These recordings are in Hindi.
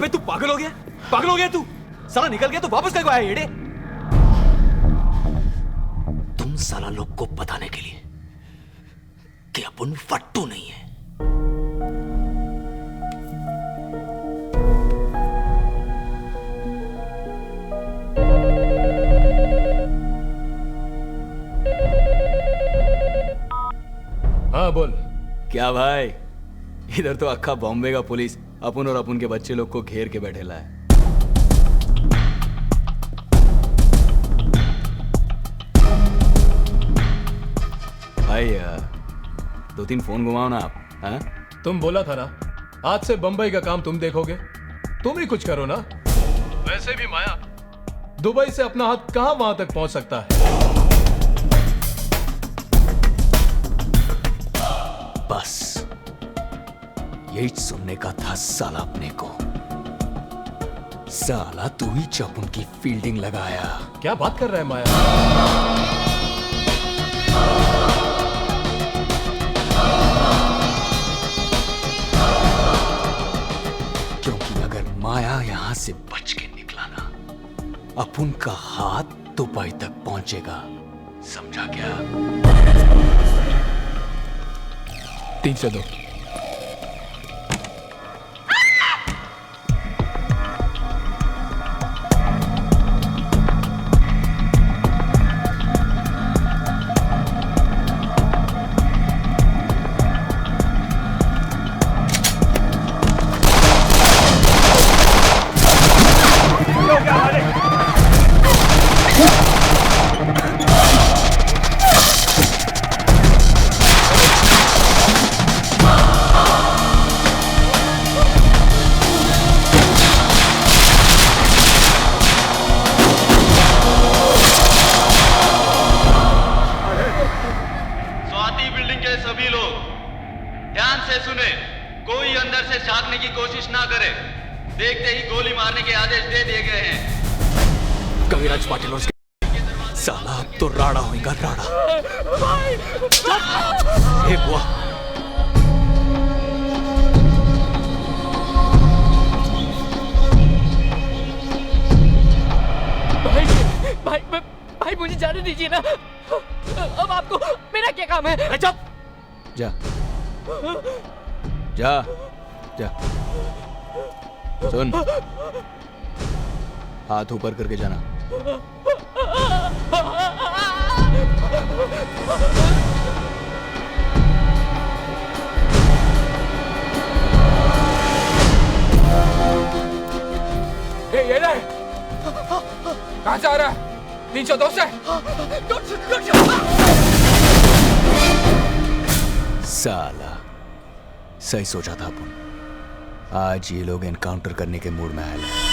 अबे तू पागल हो गया? पागल हो गया तू? साला निकल गया तो वापस कब आया येड़े? तुम साला लोग को बताने के लिए कि अपन फट्टू नहीं है। हाँ बोल। क्या भाई, इधर तो अक्खा बॉम्बे का पुलिस अपन और अपन के बच्चे लोग को घेर के बैठेला है। भाई 2-3 फोन घुमाओ ना आप। हाँ? तुम बोला था ना आज से बंबई का काम तुम देखोगे, तुम ही कुछ करो ना। वैसे भी माया दुबई से अपना हाथ कहां वहां तक पहुंच सकता है। बस यही सुनने का था साला अपने को। साला तू ही जब उनकी फील्डिंग लगाया। क्या बात कर रहा है माया? क्योंकि अगर माया यहां से बच के निकला ना, अपन का हाथ दुबई तक पहुंचेगा। समझा क्या? 3 से 2। कविराज पाटिल और साला अब तो राड़ा होगा राड़ा। हे बुआ, भाई मुझे जाने दीजिए ना। अब आपको मेरा क्या काम है? चुप। जा जा जा। सुन, हाथ ऊपर करके जाना। ये ले, कहां से आ रहा है? 302 से। साला सही सोचा था अपन। आज ये लोग एनकाउंटर करने के मूड में आए हैं।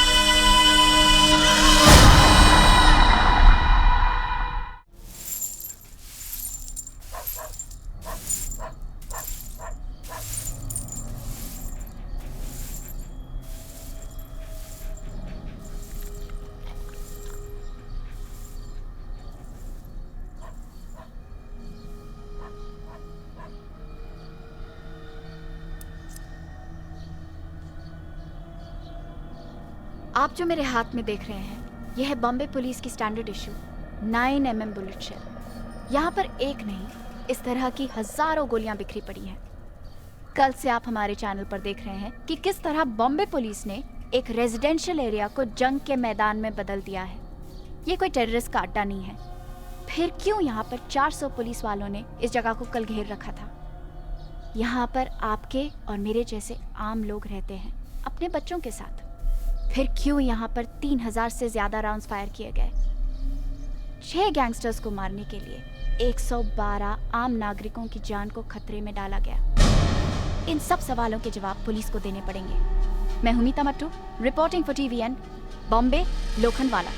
आप जो मेरे हाथ में देख रहे हैं, यह है बॉम्बे पुलिस की standard issue 9mm bullet shell. यहाँ पर एक नहीं, इस तरह की हजारों गोलियां बिखरी पड़ी हैं। कल से आप हमारे चैनल पर देख रहे हैं कि किस तरह बॉम्बे पुलिस ने एक रेजिडेंशियल एरिया को जंग के मैदान में बदल दिया है। ये कोई टेररिस्ट का अड्डा नहीं है। फिर क्यों यहाँ पर 400 पुलिस वालों ने इस जगह को कल घेर रखा था? यहाँ पर आपके और मेरे जैसे आम लोग रहते हैं, अपने बच्चों के साथ। फिर क्यों यहाँ पर 3000 से ज्यादा राउंड्स फायर किए गए? 6 गैंगस्टर्स को मारने के लिए 112 आम नागरिकों की जान को खतरे में डाला गया। इन सब सवालों के जवाब पुलिस को देने पड़ेंगे। मैं हूं Meeta Mattoo, reporting for TVN, Bombay, Lokhandwala.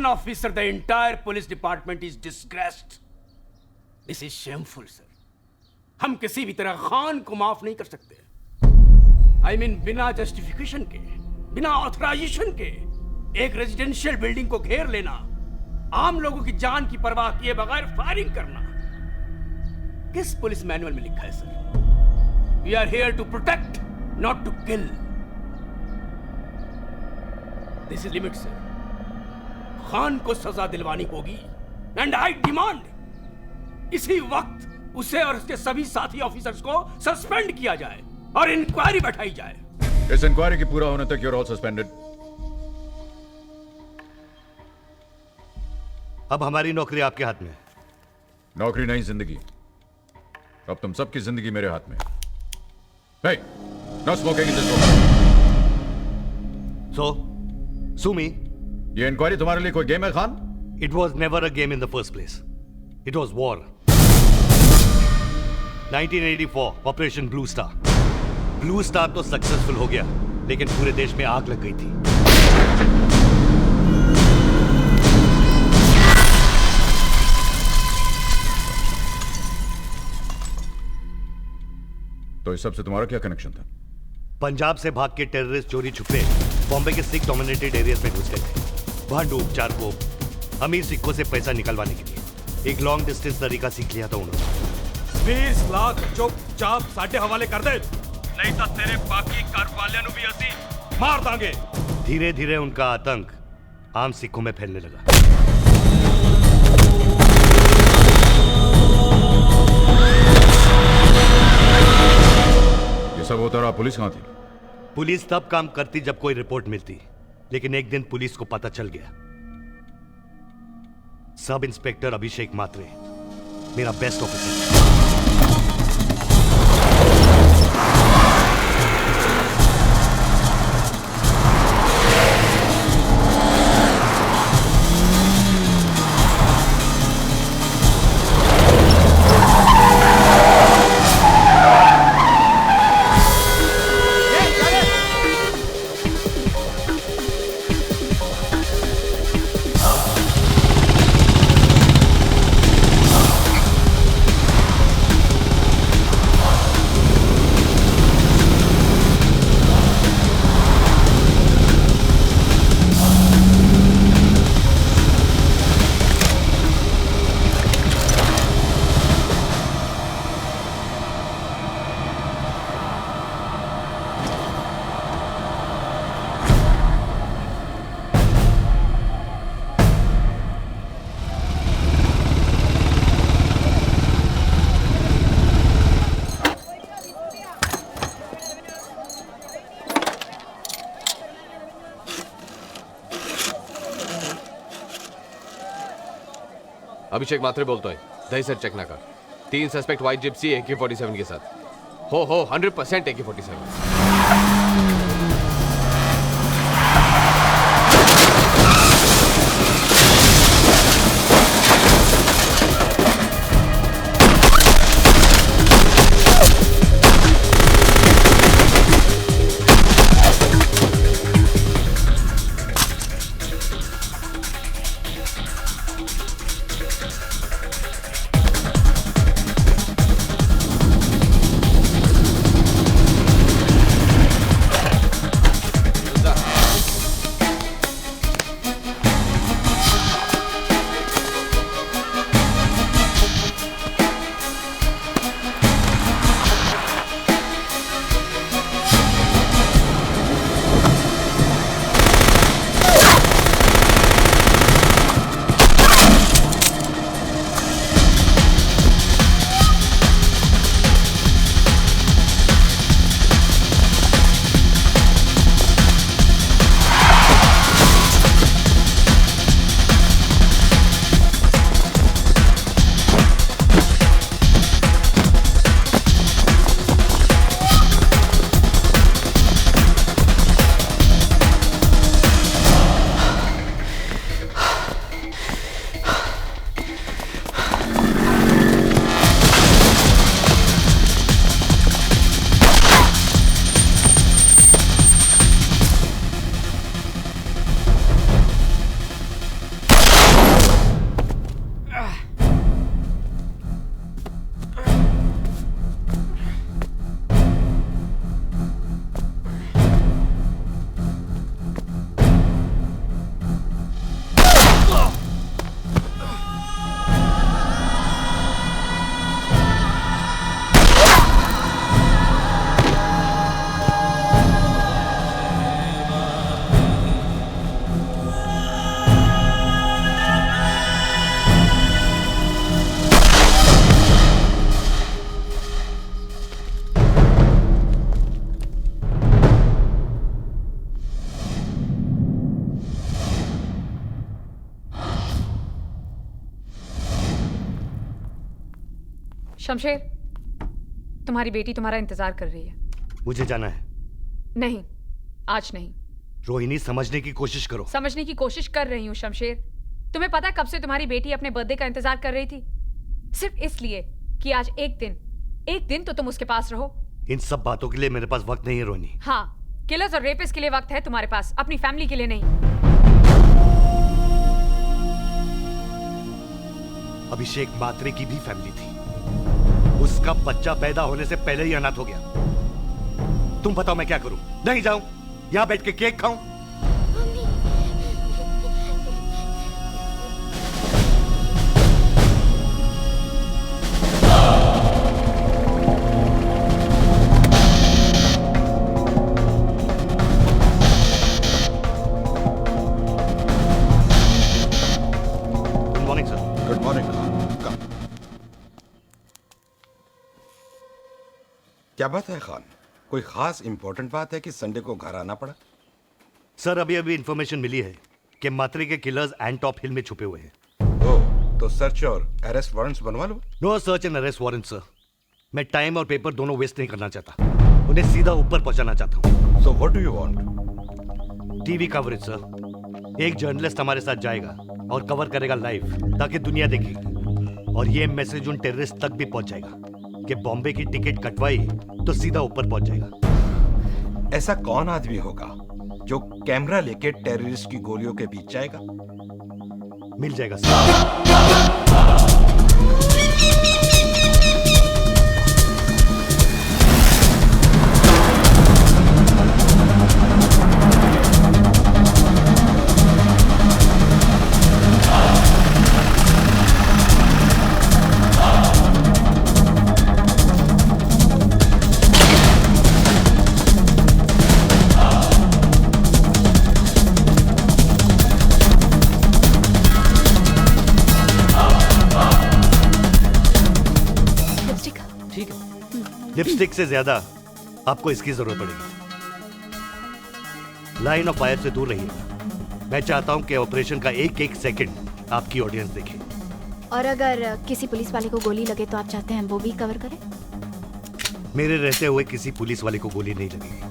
one officer, the entire police department is disgraced. This is shameful, sir. हम किसी भी तरह खान को माफ नहीं कर सकते. I mean, बिना जस्टिफिकेशन के, बिना ऑथराइजेशन के एक रेजिडेंशियल बिल्डिंग को घेर लेना, आम लोगों की जान की परवाह किए बगैर फायरिंग करना, किस पुलिस मैनुअल में लिखा है sir? We are here to protect, not to kill. This is limit, sir. Khan को सजा दिलवानी होगी, and I demand इसी वक्त उसे और उसके सभी साथी ऑफिसर्स को सस्पेंड किया जाए और इंक्वायरी बैठाई जाए. इस इंक्वायरी के पूरा होने तक यूर ऑल सस्पेंडेड. अब हमारी नौकरी आपके हाथ में. नौकरी नहीं, जिंदगी. अब तुम सबकी जिंदगी मेरे हाथ में. Hey, no smoking in this room. So, sue me. ये इंक्वायरी तुम्हारे लिए कोई गेम है Khan? It was never a game in the first place. It was war. 1984, Operation Blue Star. Blue Star तो सक्सेसफुल हो गया, लेकिन पूरे देश में आग लग गई थी. तो इस सब से तुम्हारा क्या कनेक्शन था? पंजाब से भाग के टेररिस्ट चोरी छुपे बॉम्बे के सिख डोमिनेटेड एरियाज में घुस गए थे. भांडूप, चारकोप, अमीर सिखों से पैसा निकलवाने के लिए एक लॉन्ग डिस्टेंस तरीका सीख लिया था उन्होंने. 20 लाख चुपचाप साडे हवाले कर दे, नहीं तो तेरे बाकी घर वालियां भी असी मार दांगे. धीरे धीरे उनका आतंक आम सिखों में फैलने लगा. ये सब होता रहा, पुलिस कहां थी? पुलिस तब काम करती जब कोई रिपोर्ट मिलती, लेकिन एक दिन पुलिस को पता चल गया. सब इंस्पेक्टर अभिषेक मात्रे, मेरा बेस्ट ऑफिसर. अभिषेक मात्रे बोलता है, दही सर चेक ना कर. 3 सस्पेक्ट व्हाइट जिप्सी AK-47 के साथ. हो 100% AK-47. शमशेर, तुम्हारी बेटी तुम्हारा इंतजार कर रही है। मुझे जाना है। नहीं, आज नहीं। रोहिणी, समझने की कोशिश करो। समझने की कोशिश कर रही हूँ शमशेर। तुम्हें पता कब से तुम्हारी बेटी अपने बर्थडे का इंतजार कर रही थी? सिर्फ इसलिए कि आज एक दिन तो तुम उसके पास रहो। इन सब बातों के लिए मेरे पास वक्त नहीं है रोहिणी। हाँ, किलर्स और रेपिस्ट के लिए वक्त है तुम्हारे पास, अपनी फैमिली के लिए नहीं। अभिषेक मात्रे की भी फैमिली थी। उसका बच्चा पैदा होने से पहले ही अनाथ हो गया। तुम बताओ मैं क्या करूं? नहीं जाऊं? यहां बैठ के केक खाऊं? Good morning sir. Good morning. Come. क्या बात है खान? कोई खास इंपॉर्टेंट बात है कि संडे को घर आना पड़ा? सर, अभी इंफॉर्मेशन मिली है कि मात्रे के किलर्स एंटॉप हिल में छुपे हुए हैं। ओह, तो सर्च और अरेस्ट वारंट्स बनवा लो। No search and arrest warrant sir. मैं टाइम और पेपर दोनों वेस्ट नहीं करना चाहता। उन्हें सीधा ऊपर पहुंचाना चाहता हूँ। So what do you want? TV coverage sir. एक जर्नलिस्ट हमारे साथ जाएगा और कवर करेगा लाइव, ताकि दुनिया देखेगी। और ये मैसेज उन टेररिस्ट तक भी पहुंच जाएगा कि बॉम्बे की टिकट कटवाई तो सीधा ऊपर पहुंच जाएगा। ऐसा कौन आदमी होगा जो कैमरा लेके टेररिस्ट की गोलियों के बीच जाएगा? मिल जाएगा सर। लिपस्टिक से ज्यादा आपको इसकी जरूरत पड़ेगी। लाइन ऑफ फायर से दूर रहिएगा। मैं चाहता हूं कि ऑपरेशन का एक एक सेकंड आपकी ऑडियंस देखे। और अगर किसी पुलिस वाले को गोली लगे तो आप चाहते हैं वो भी कवर करें? मेरे रहते हुए किसी पुलिस वाले को गोली नहीं लगेगी।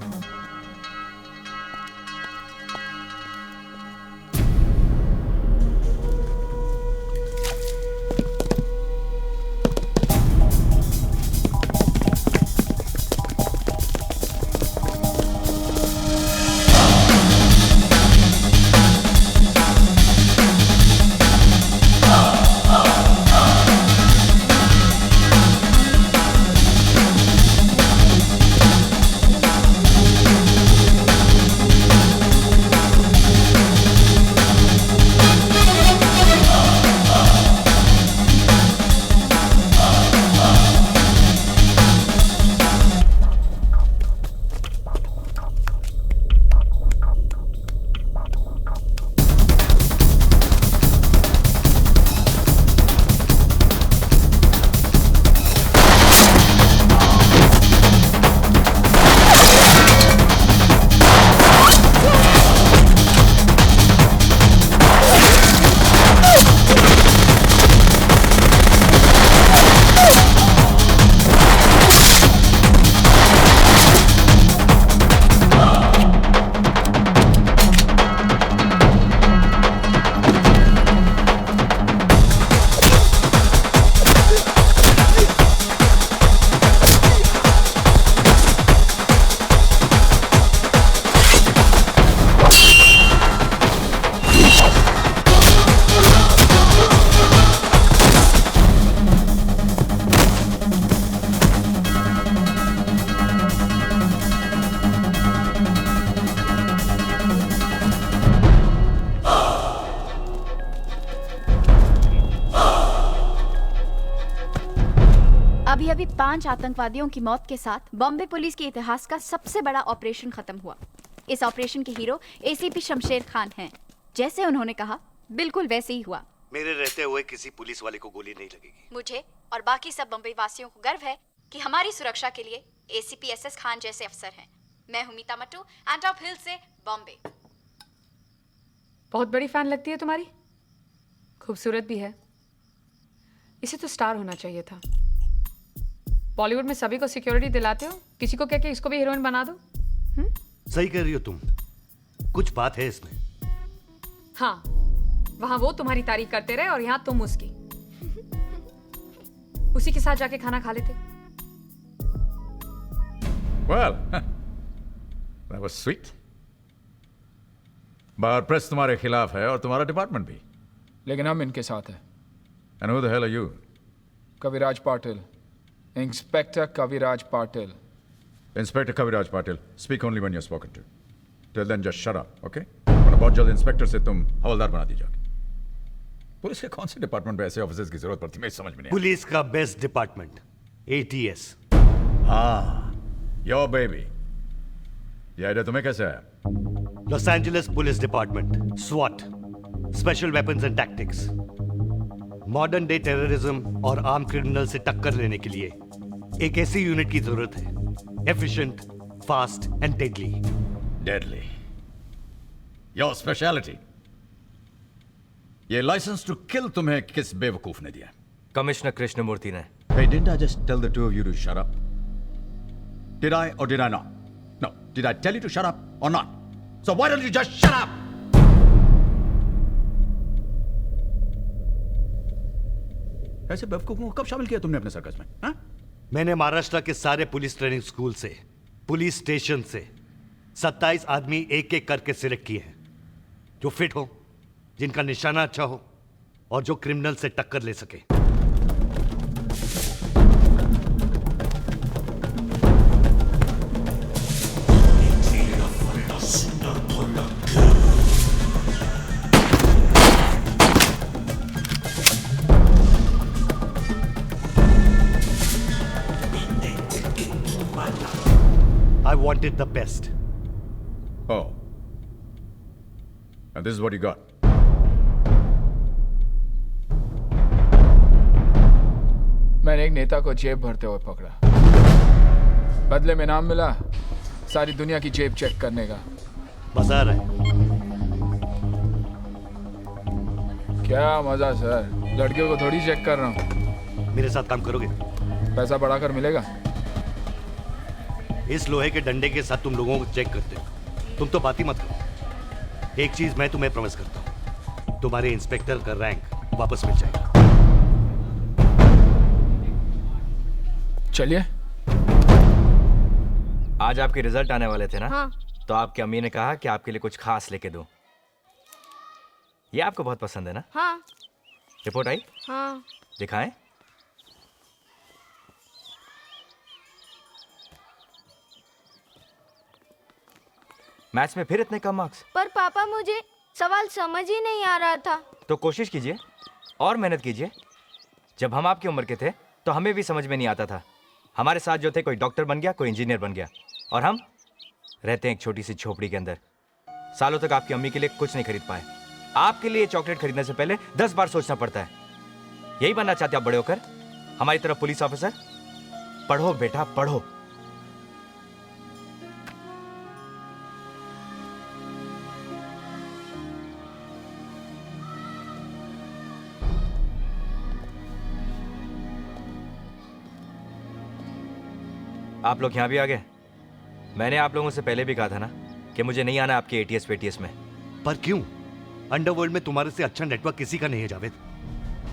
अभी 5 आतंकवादियों की मौत के साथ बॉम्बे पुलिस के इतिहास का सबसे बड़ा ऑपरेशन खत्म हुआ। इस ऑपरेशन के हीरो एसीपी शमशेर खान हैं। जैसे उन्होंने कहा बिल्कुल वैसे ही हुआ। मेरे रहते हुए किसी पुलिस वाले को गोली नहीं लगेगी। मुझे और बाकी सब बम्बई वासियों को गर्व है कि हमारी सुरक्षा के लिए एसीपी एसएस खान जैसे अफसर हैं। मैं हूं मीता मट्टू, एंटॉप हिल से बॉम्बे। बहुत बड़ी फैन लगती है तुम्हारी, खूबसूरत भी है। इसे तो स्टार होना चाहिए था। बॉलीवुड में सभी को सिक्योरिटी दिलाते हो, किसी को कह के इसको भी हीरोइन बना दो। सही कह रही हो तुम, कुछ बात है इसमें। हाँ, वहां वो तुम्हारी तारीफ करते रहे और यहाँ तुम उसकी। उसी के साथ जाके खाना खा लेते। Well, that was sweet. Bar press तुम्हारे खिलाफ है और तुम्हारा डिपार्टमेंट भी। लेकिन हम इनके साथ हैं। And who the hell are you? Kaviraj Patil, inspector Kaviraj Patil. Inspector Kaviraj Patil. Speak only when you're spoken to. Till then, just shut up, okay? वरना बहुत जल्द इंस्पेक्टर से तुम हवलदार बना दी जाओगे। पुलिस के कौन से डिपार्टमेंट में ऐसे ऑफिसर्स की जरूरत पड़ती है, मुझे समझ में नहीं आता। पुलिस का बेस्ट डिपार्टमेंट ATS। हाँ, योर बेबी। ये आइडिया तुम्हें कैसे आया? Los Angeles police department, SWAT, special weapons and tactics. Modern day terrorism और आर्म क्रिमिनल से टक्कर लेने के लिए एक ऐसी यूनिट की जरूरत है, efficient, fast and deadly. Deadly. Your speciality. ये लाइसेंस टू किल तुम्हें किस बेवकूफ ने दिया? कमिश्नर कृष्णमूर्ति ने। Hey, didn't I just tell the two of you to shut up? Did I or did I not? No. Did I tell you to shut up or not? So why don't you just shut up? ऐसे बेवकूफों को कब शामिल किया तुमने अपने सर्कस में? हाँ? मैंने महाराष्ट्र के सारे पुलिस ट्रेनिंग स्कूल से, पुलिस स्टेशन से 27 आदमी एक एक करके सिलेक्ट किए हैं, जो फिट हो, जिनका निशाना अच्छा हो और जो क्रिमिनल से टक्कर ले सके। I wanted the best. Oh. And this is what you got. मैंने एक नेता को जेब भरते हुए पकड़ा। बदले में नाम मिला सारी दुनिया की जेब चेक करने का। मजा आ रहा है? क्या मजा सर, लड़कियों को थोड़ी चेक कर रहा हूँ। मेरे साथ काम करोगे? पैसा बढ़ाकर मिलेगा। इस लोहे के डंडे के साथ तुम लोगों को चेक करते हो, तुम तो बात ही मत करो। एक चीज मैं तुम्हें प्रॉमिस करता हूँ, तुम्हारे इंस्पेक्टर का रैंक वापस मिल जाएगा। चलिए। आज आपके रिजल्ट आने वाले थे ना? हाँ। तो आपकी अम्मी ने कहा कि आपके लिए कुछ खास लेके दूं। ये आपको बहुत पसंद है ना? हाँ। रिपोर्ट आई? हाँ। दिखाएं? मैथ्स में फिर इतने कम मार्क्स? पर पापा मुझे सवाल समझ ही नहीं आ रहा था। तो कोशिश कीजिए और मेहनत कीजिए। जब हम आपकी उम्र के थे तो हमें भी समझ में नहीं आता था। हमारे साथ जो थे, कोई डॉक्टर बन गया, कोई इंजीनियर बन गया, और हम रहते हैं एक छोटी सी झोपड़ी के अंदर। सालों तक आपकी अम्मी के लिए कुछ नहीं खरीद पाए। आपके लिए चॉकलेट खरीदने से पहले 10 बार सोचना पड़ता है। यही बनना चाहते आप बड़े होकर? हमारी तरफ पुलिस ऑफिसर? पढ़ो बेटा पढ़ो। आप लोग यहाँ भी आ गए। मैंने आप लोगों से पहले भी कहा था ना कि मुझे नहीं आना आपके ATS पेटीएस में। पर क्यों? अंडरवर्ल्ड में तुम्हारे से अच्छा नेटवर्क किसी का नहीं है जावेद।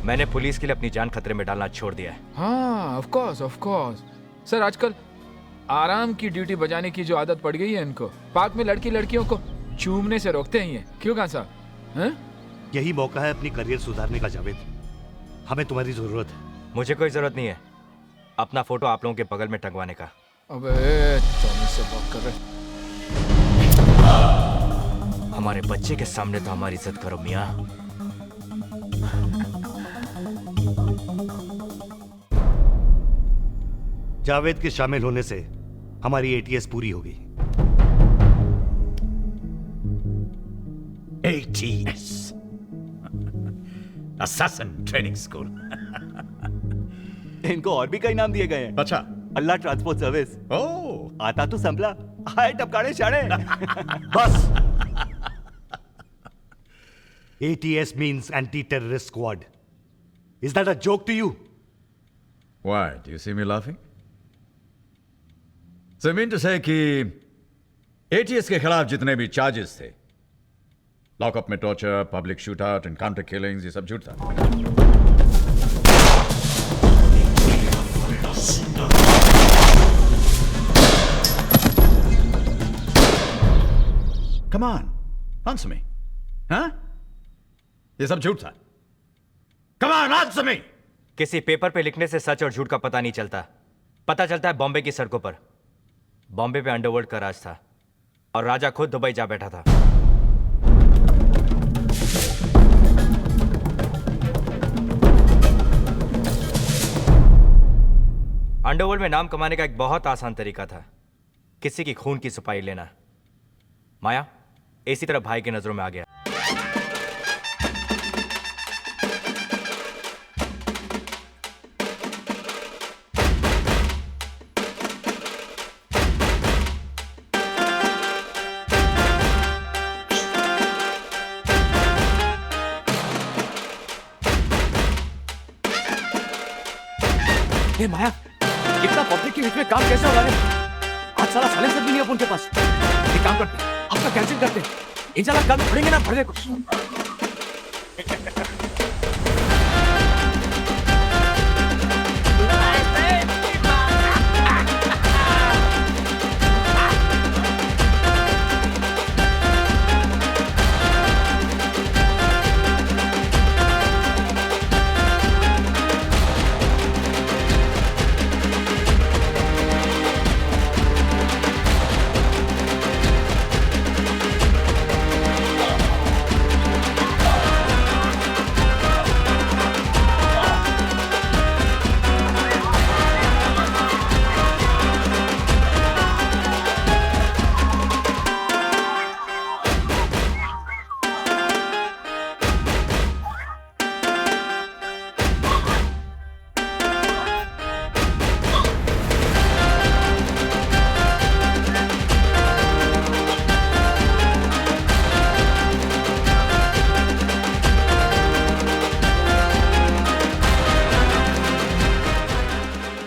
मैंने पुलिस के लिए अपनी जान खतरे में डालना छोड़ दिया है। हाँ, ऑफ कोर्स। सर आजकल आराम की ड्यूटी बजाने की जो आदत पड़ गई है इनको, पार्क में लड़कियों को चूमने से रोकते ही हैं। क्यों कहा साहब? यही मौका है अपनी करियर सुधारने का जावेद। हमें तुम्हारी जरूरत है। मुझे कोई जरूरत नहीं है अपना फोटो आप लोगों के बगल में टंगवाने का। अबे टॉमी से बात कर रहे। हमारे बच्चे के सामने तो हमारी इज्जत करो मियां। जावेद के शामिल होने से हमारी ATS पूरी होगी। ATS Assassin Training School। इनको और भी कई नाम दिए गए हैं। अच्छा। अल्लाह ट्रांसपोर्ट सर्विस। ओह, आता तो संभला, हाय टपकाड़े शाड़े। बस। ATS means anti-terrorist squad. Is that a joke to you? Why? Do you see me laughing? जमीन टू से कि एटीएस के खिलाफ जितने भी चार्जेस थे, लॉकअप में torture, public shoot out, encounter killings, ये सब झूठ था। Come on, answer me. हाँ? ये सब झूठ था। Come on, answer me. किसी पेपर पे लिखने से सच और झूठ का पता नहीं चलता। पता चलता है बॉम्बे की सड़कों पर। बॉम्बे पे अंडरवर्ल्ड का राज था और राजा खुद दुबई जा बैठा था। अंडरवर्ल्ड में नाम कमाने का एक बहुत आसान तरीका था, किसी की खून की सफाई लेना। माया इसी तरह भाई की नजरों में आ गया। ए माया, इतना पब्लिक के बीच में काम कैसे हो रहा है? आज साला साइलेंसर भी नहीं है अपन के पास। एक काम करते, आपका कैंसिल करते, इंशाल्लाह कल पड़ेंगे ना भरने को।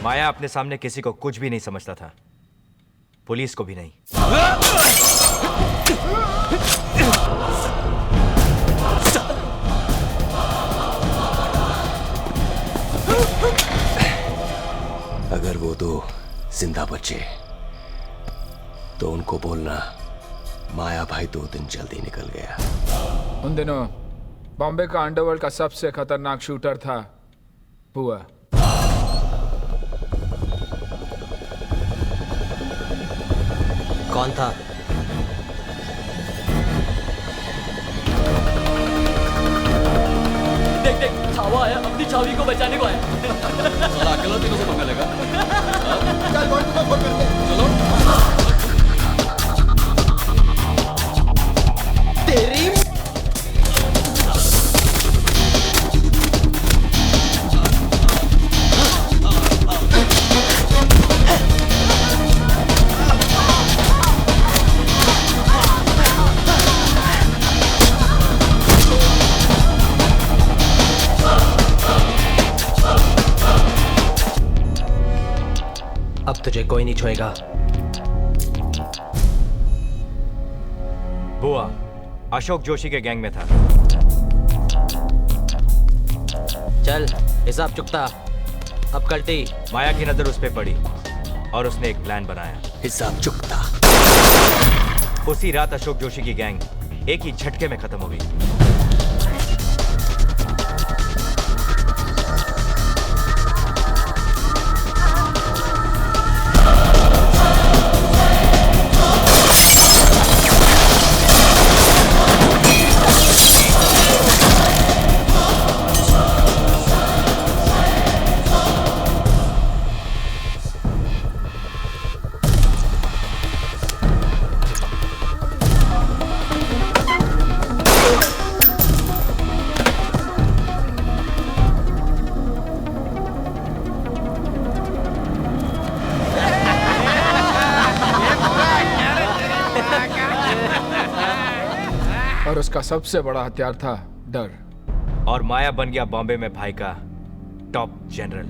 माया अपने सामने किसी को कुछ भी नहीं समझता था, पुलिस को भी नहीं। अगर वो दो जिंदा बचे तो उनको बोलना माया भाई 2 दिन जल्दी निकल गया। उन दिनों बॉम्बे का अंडरवर्ल्ड का सबसे खतरनाक शूटर था बुआ। कौन था? देख देख, छावा आया, अपनी छावी को बचाने को आया। साला अकेला तीनों से पंगा लेगा। चल बॉन्डू को फोन करते हैं। चलो। तेरी अब तुझे कोई नहीं छुएगा। बुआ अशोक जोशी के गैंग में था। चल हिसाब चुकता। अब कल्टी। माया की नजर उस पे पड़ी और उसने एक प्लान बनाया। हिसाब चुकता। उसी रात अशोक जोशी की गैंग एक ही झटके में खत्म हो गई। और उसका सबसे बड़ा हथियार था डर। और माया बन गया बॉम्बे में भाई का टॉप जनरल।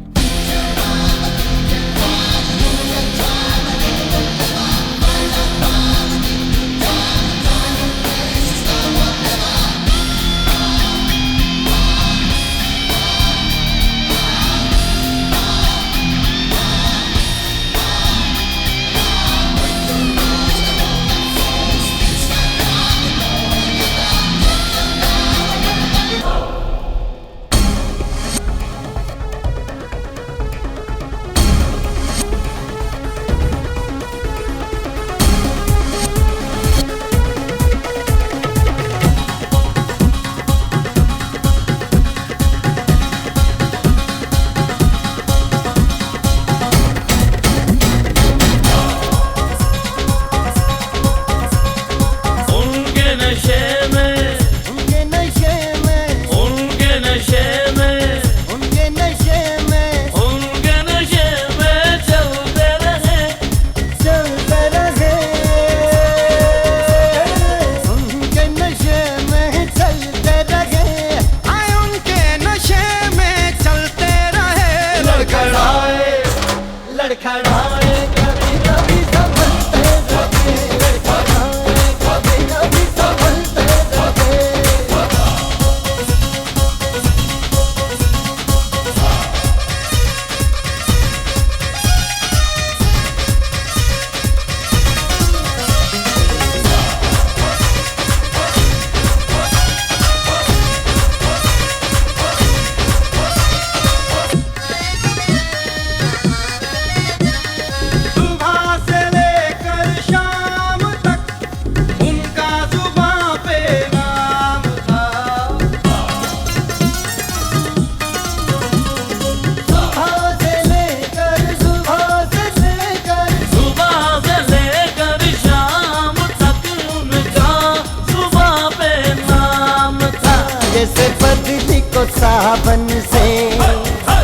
सावन से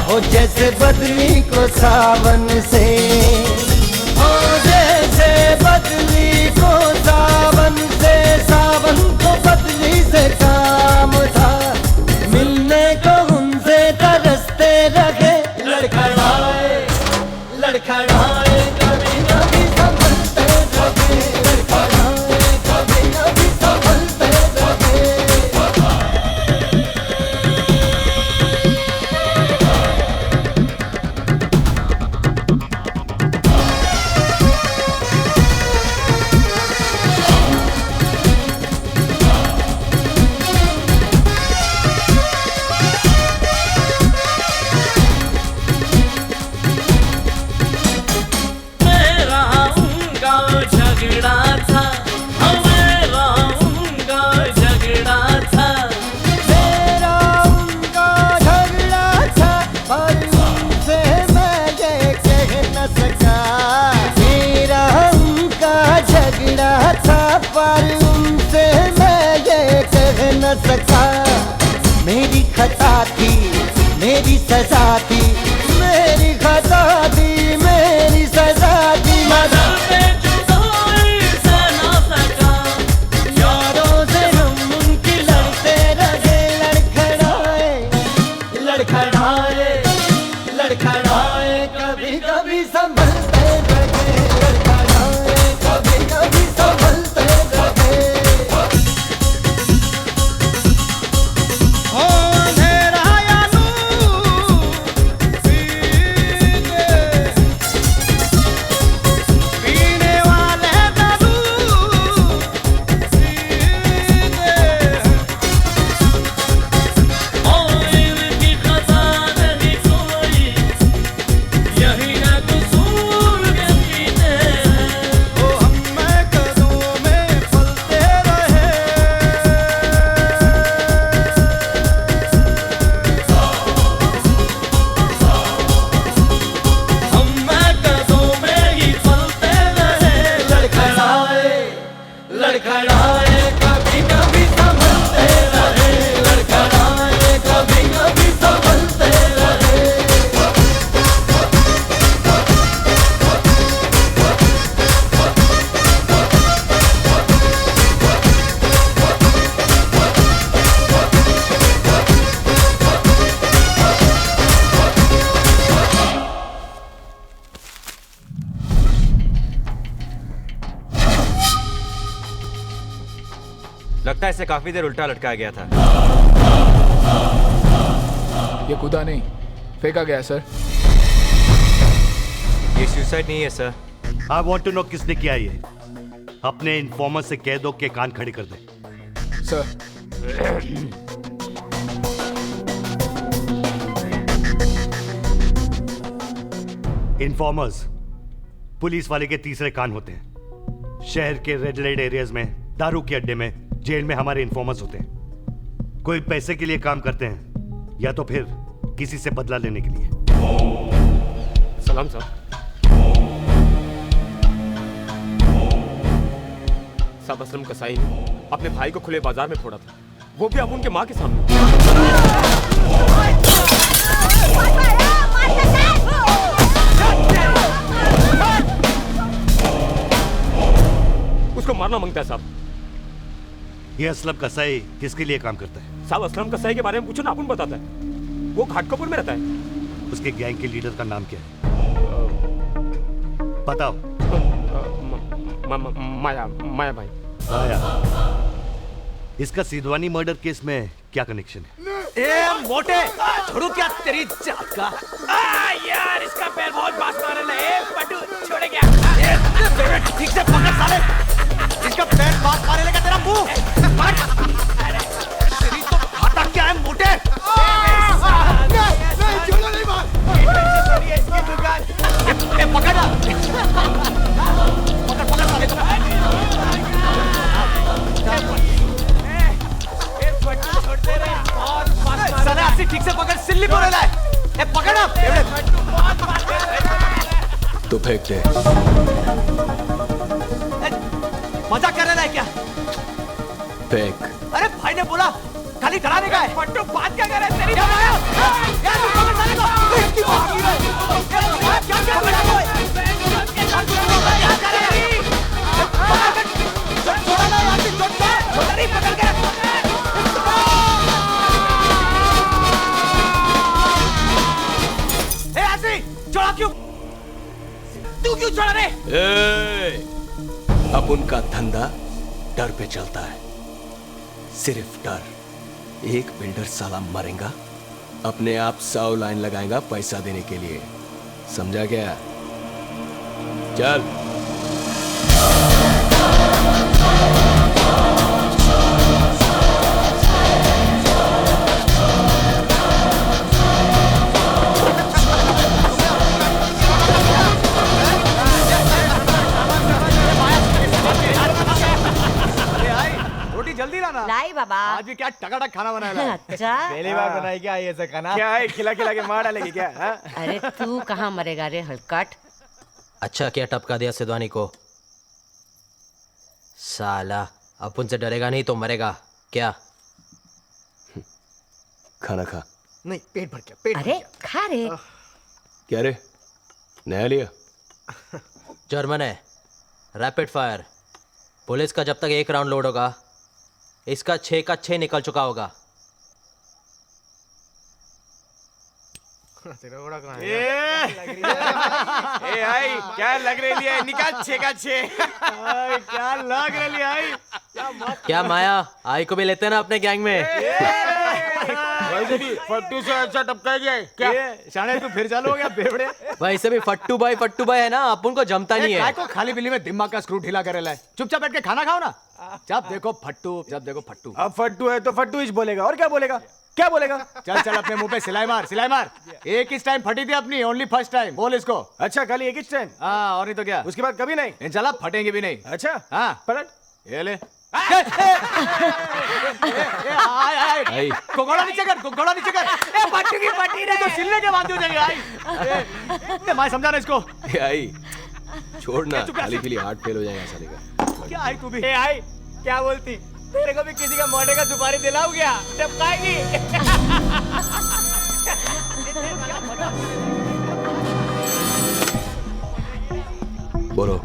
हो, जैसे बदली को सावन से हो, जैसे बदली को सावन से, सावन को बदली से काम था। मिलने को उनसे तरसते रहे, लड़खड़ाए लड़खड़ाए कभी कभी संभलते रहे, लड़खड़ाए कभी कभी संभलते रहे। पर उनसे मैं ये कह न सका, मेरी खता थी मेरी सजा थी, मेरी खता थी मेरी सजा थी। नजर पे जुदाई से न सका, यारों से हम उनकी लड़ते रहे, लड़खड़ाए लड़खड़ाए लड़खड़ाए कभी कभी संभलते रहे, लड़खड़ाए कभी कभी संभलते रहे। ओ अंधेरा या नूर पीने वाले जरूर और इनकी खता नहीं कोई, यही है कसूर लगता है इसे काफी देर उल्टा लटकाया गया था। ये कूदा नहीं, फेंका गया सर। ये सुसाइड नहीं है sir. I want to know किसने किया ये। अपने इन्फॉर्मर से कह दो कि कान खड़े कर दे। सर इन्फॉर्मर्स पुलिस वाले के तीसरे कान होते हैं। शहर के रेड लाइट एरियाज में, दारू के अड्डे में, जेल में हमारे इन्फॉर्मर्स होते हैं। कोई पैसे के लिए काम करते हैं या तो फिर किसी से बदला लेने के लिए। सलाम साहब। साहब असलम कसाई ने अपने भाई को खुले बाजार में फोड़ा था, वो भी अब उनके माँ के सामने। उसको मारना मांगता है साहब। ये असलम कसाई किसके लिए काम करता है? साहब असलम कसाई के बारे में पूछो ना, अपन बताता है। वो घाटकोपुर में रहता है। उसके गैंग के लीडर का नाम क्या है? बताओ। माया माया भाई। माया। इसका सिद्धवानी मर्डर केस में क्या कनेक्शन है? ए मोटे, छोड़ू क्या तेरी जात का? यार इसका पैर बहुत बास मार रहा है। पटू छोड़ गया। ठीक से पकड़ साले। इसका पैर बात मारे लेगा तेरा मुंह। तेरी तो खाता क्या है मोटे? नहीं छोड़ो नहीं मार। इसकी दुकान। ए पकड़ ना। पकड़ साले को। छोड़ते रहे। बहुत बास मार। साले ऐसे ठीक से पकड़, सिल्ली बोले लाए। ए पकड़ ना। तो फेंक दे। मजाक कर रहा है क्या? फेंक। अरे भाई ने बोला खाली डराने का है। पट्टू बात क्या कर रहा है तेरी? क्या आया? यार तू पकड़ साले को। इसकी भागी है। क्या कर रहा है? क्या कर रहा है? छोड़ा ना यार, छोड़ नहीं पकड़ के। ए आसी, छोड़ा क्यों? तू क्यों छोड़ा रे? अपन का धंधा डर पे चलता है, सिर्फ डर। एक बिल्डर साला मरेगा, अपने आप 100 लाइन लगाएगा पैसा देने के लिए। समझा क्या? चल। जल्दी लाना। लाई बाबा। आज भी क्या टकाटक खाना बनाया है? अच्छा। पहली बार बनाई क्या ये ऐसा खाना? क्या है, खिला खिला के मार डालेगी क्या? अरे तू कहाँ मरेगा रे हलकट। अच्छा क्या टपका दिया सिद्धवानी को? साला अपन से डरेगा नहीं तो मरेगा क्या? खाना खा। नहीं पेट भर गया, पेट भर अरे गया। खा रे। क्या रे, नया लिया? जर्मन है, रैपिड फायर। पुलिस का जब तक 1 राउंड लोड होगा, इसका 6 का 6 निकल चुका होगा। ए आई क्या लग रही है? निकाल 6 का 6। क्या लग रही आई? क्या माया आई को भी लेते हैं ना अपने गैंग में? वैसे भी फट्टू से अच्छा टपका गया क्या? शाने तू फिर चालू हो गया बेवड़े। वैसे भी फट्टू भाई है ना, अपन को जमता नहीं है। को खाली बिल्ली में दिमाग का स्क्रू ढीला करे लाए। चुपचाप बैठ के खाना खाओ ना। जब देखो फट्टू, जब देखो फट्टू। अब फट्टू है तो फट्टू ही बोलेगा, और क्या बोलेगा? क्या बोलेगा? चल चल अपने मुंह पे सिलाई मार, सिलाई मार। एक इस टाइम फटी थी अपनी, ओनली फर्स्ट टाइम। बोल इसको। अच्छा खाली एक ही टाइम? हाँ और नहीं तो क्या, उसके बाद कभी नहीं? इंशाल्लाह फटेंगे भी नहीं। अच्छा हाँ पलट ये ले। आई घोड़ा नीचे कर, घोड़ा नीचे कर। ए फटी की फटी रे, तो सिलने के बाद हो जाएंगे। आई मैं समझा ना इसको। आई छोड़ना, खाली पीली हार्ट फेल हो जाएगा साले का। क्या आई तू भी? ए आई क्या बोलती? तेरे को भी किसी का मोटे का सुपारी दिलाऊं क्या? टपकाएगी। बोलो।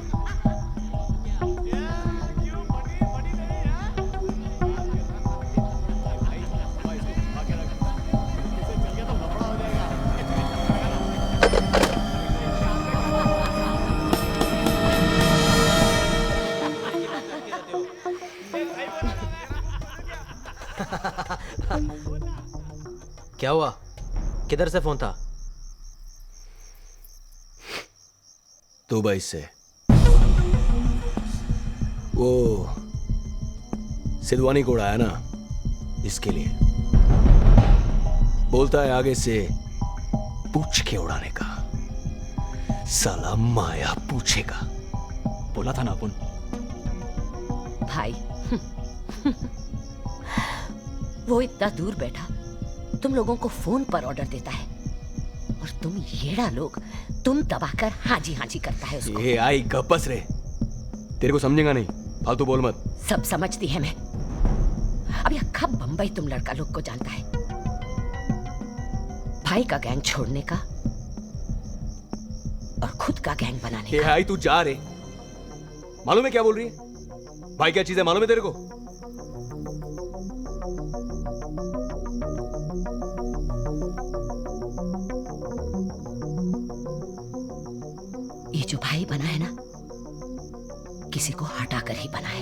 क्या हुआ? किधर से फोन था? दुबई से। वो सिलवानी कोड आया ना, इसके लिए। बोलता है आगे से पूछ के उड़ाने का। साला माया पूछेगा। बोला था ना अपन। भाई वो इतना दूर बैठा तुम लोगों को फोन पर ऑर्डर देता है और तुम येड़ा लोग तुम दबाकर हाजी हाजी करता है उसको। ये आई गप्पस रे, तेरे को समझेगा नहीं, फालतू बोल मत। सब समझती है मैं। अब अक्खा बंबई तुम लड़का लोग को जानता है। भाई का गैंग छोड़ने का और खुद का गैंग बनाने का। आई तू जा रे, मालूम है क्या बोल रही है? भाई क्या चीज है मालूम है तेरे को? ये जो भाई बना है ना, किसी को हटाकर ही बना है।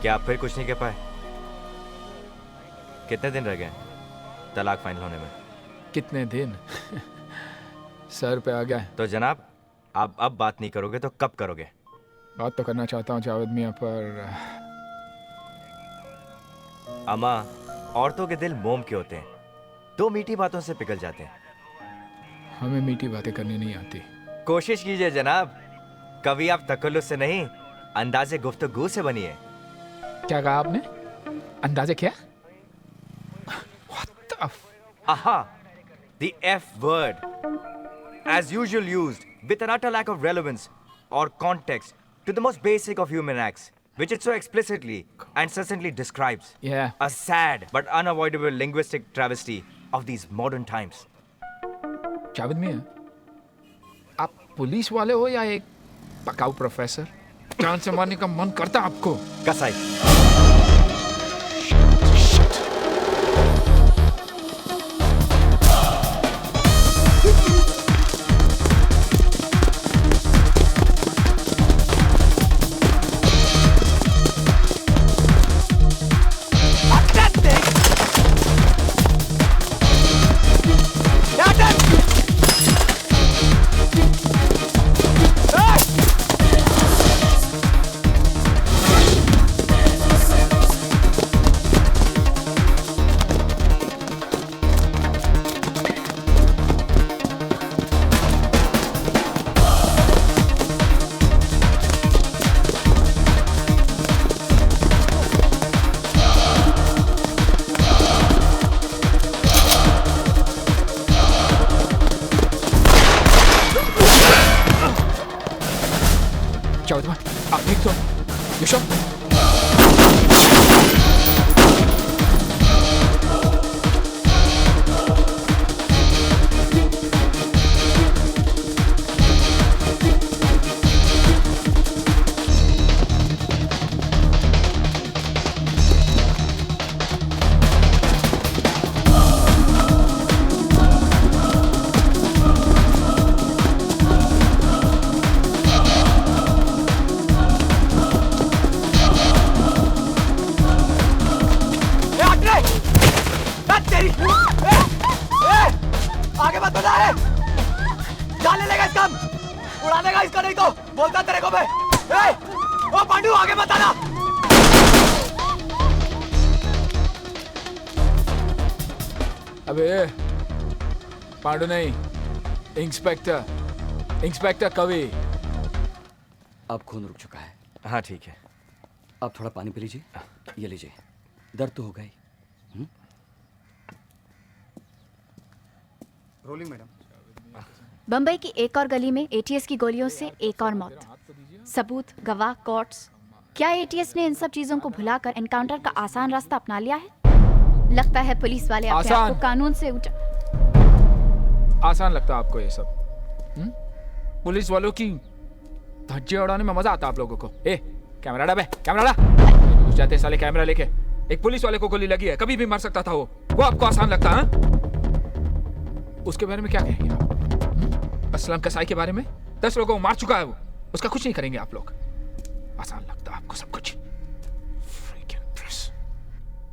क्या आप फिर कुछ नहीं कह पाए? कितने दिन रह गए तलाक फाइनल होने में? कितने दिन? सर पे आ गया। तो जनाब, आप अब बात नहीं करोगे तो कब करोगे? बात तो करना चाहता हूँ जावेद मियाँ, पर अम्मा, औरतों के दिल मोम के होते हैं, दो मीठी बातों से पिघल जाते हैं। हमें मीठी बातें करनी नहीं आती। कोशिश कीजिए जनाब, कभी आप तकल्लुफ़ से नहीं, अंदाजे गुफ्तगू से बनिए। क्या कहा आपने? अंदाजे क्या? Aha! The F word, as usual used with an utter lack of relevance or context to the most basic of human acts, which it so explicitly and succinctly describes. Yeah. A sad but unavoidable linguistic travesty of these modern times. Javed मियाँ, आप पुलिस वाले हो या एक पकाऊ प्रोफेसर? जान से मारने का मन करता आपको? कसाई। आप ठीक तो? You sure? आगे मत बता रे, जान ले लेगा इसका, उड़ा देगा इसका, नहीं तो बोलता तेरे को मैं। ओ पांडू, आगे मत आना। अबे पांडू नहीं, इंस्पेक्टर कवि। अब खून रुक चुका है। हाँ ठीक है। अब थोड़ा पानी पी लीजिए। ये लीजिए, दर्द तो होगा ही। Rolling madam. बंबई की एक और गली में एटीएस की गोलियों से एक और मौत। सबूत, गवाह, कोर्ट्स। क्या एटीएस ने इन सब चीजों को भुलाकर एनकाउंटर का आसान रास्ता अपना लिया है? लगता है पुलिस वाले अपने आप आसान। को कानून से उठा। आसान लगता है आपको ये सब? पुलिस वालों की धज्जियां उड़ाने में मजा आता है आप लोगों को? ए, कैमरा डा बे, कैमरा डा। घुस जाते साले कैमरा लेके। एक पुलिस वाले को गोली लगी है, कभी भी मर सकता था वो आपको आसान लगता है? उसके बारे में क्या कहेंगे आप? असलम कसाई के बारे में 10 लोगों को मार चुका है वो, उसका कुछ नहीं करेंगे आप लोग। आसान लगता है आपको सब कुछ।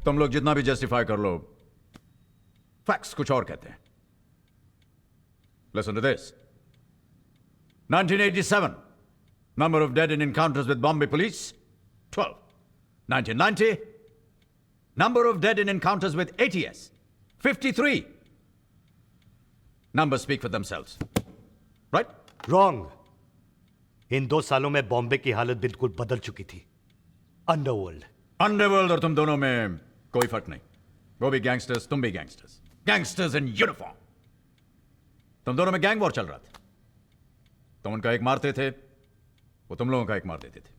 तुम लोग जितना भी जस्टिफाई कर लो, फैक्ट्स कुछ और कहते हैं। Listen to this. 1987, number of dead in encounters with Bombay police, 12. 1990, number of dead in encounters with ATS, 53. Numbers speak for themselves. Right? Wrong. इन 2 सालों में बॉम्बे की हालत बिल्कुल बदल चुकी थी। अंडरवर्ल्ड और तुम दोनों में कोई फर्क नहीं। वो भी गैंगस्टर्स, तुम भी गैंगस्टर्स। Gangsters in uniform. तुम दोनों में गैंग वॉर चल रहा था। तुम उनका एक मारते थे, वो तुम लोगों का एक मार देते थे।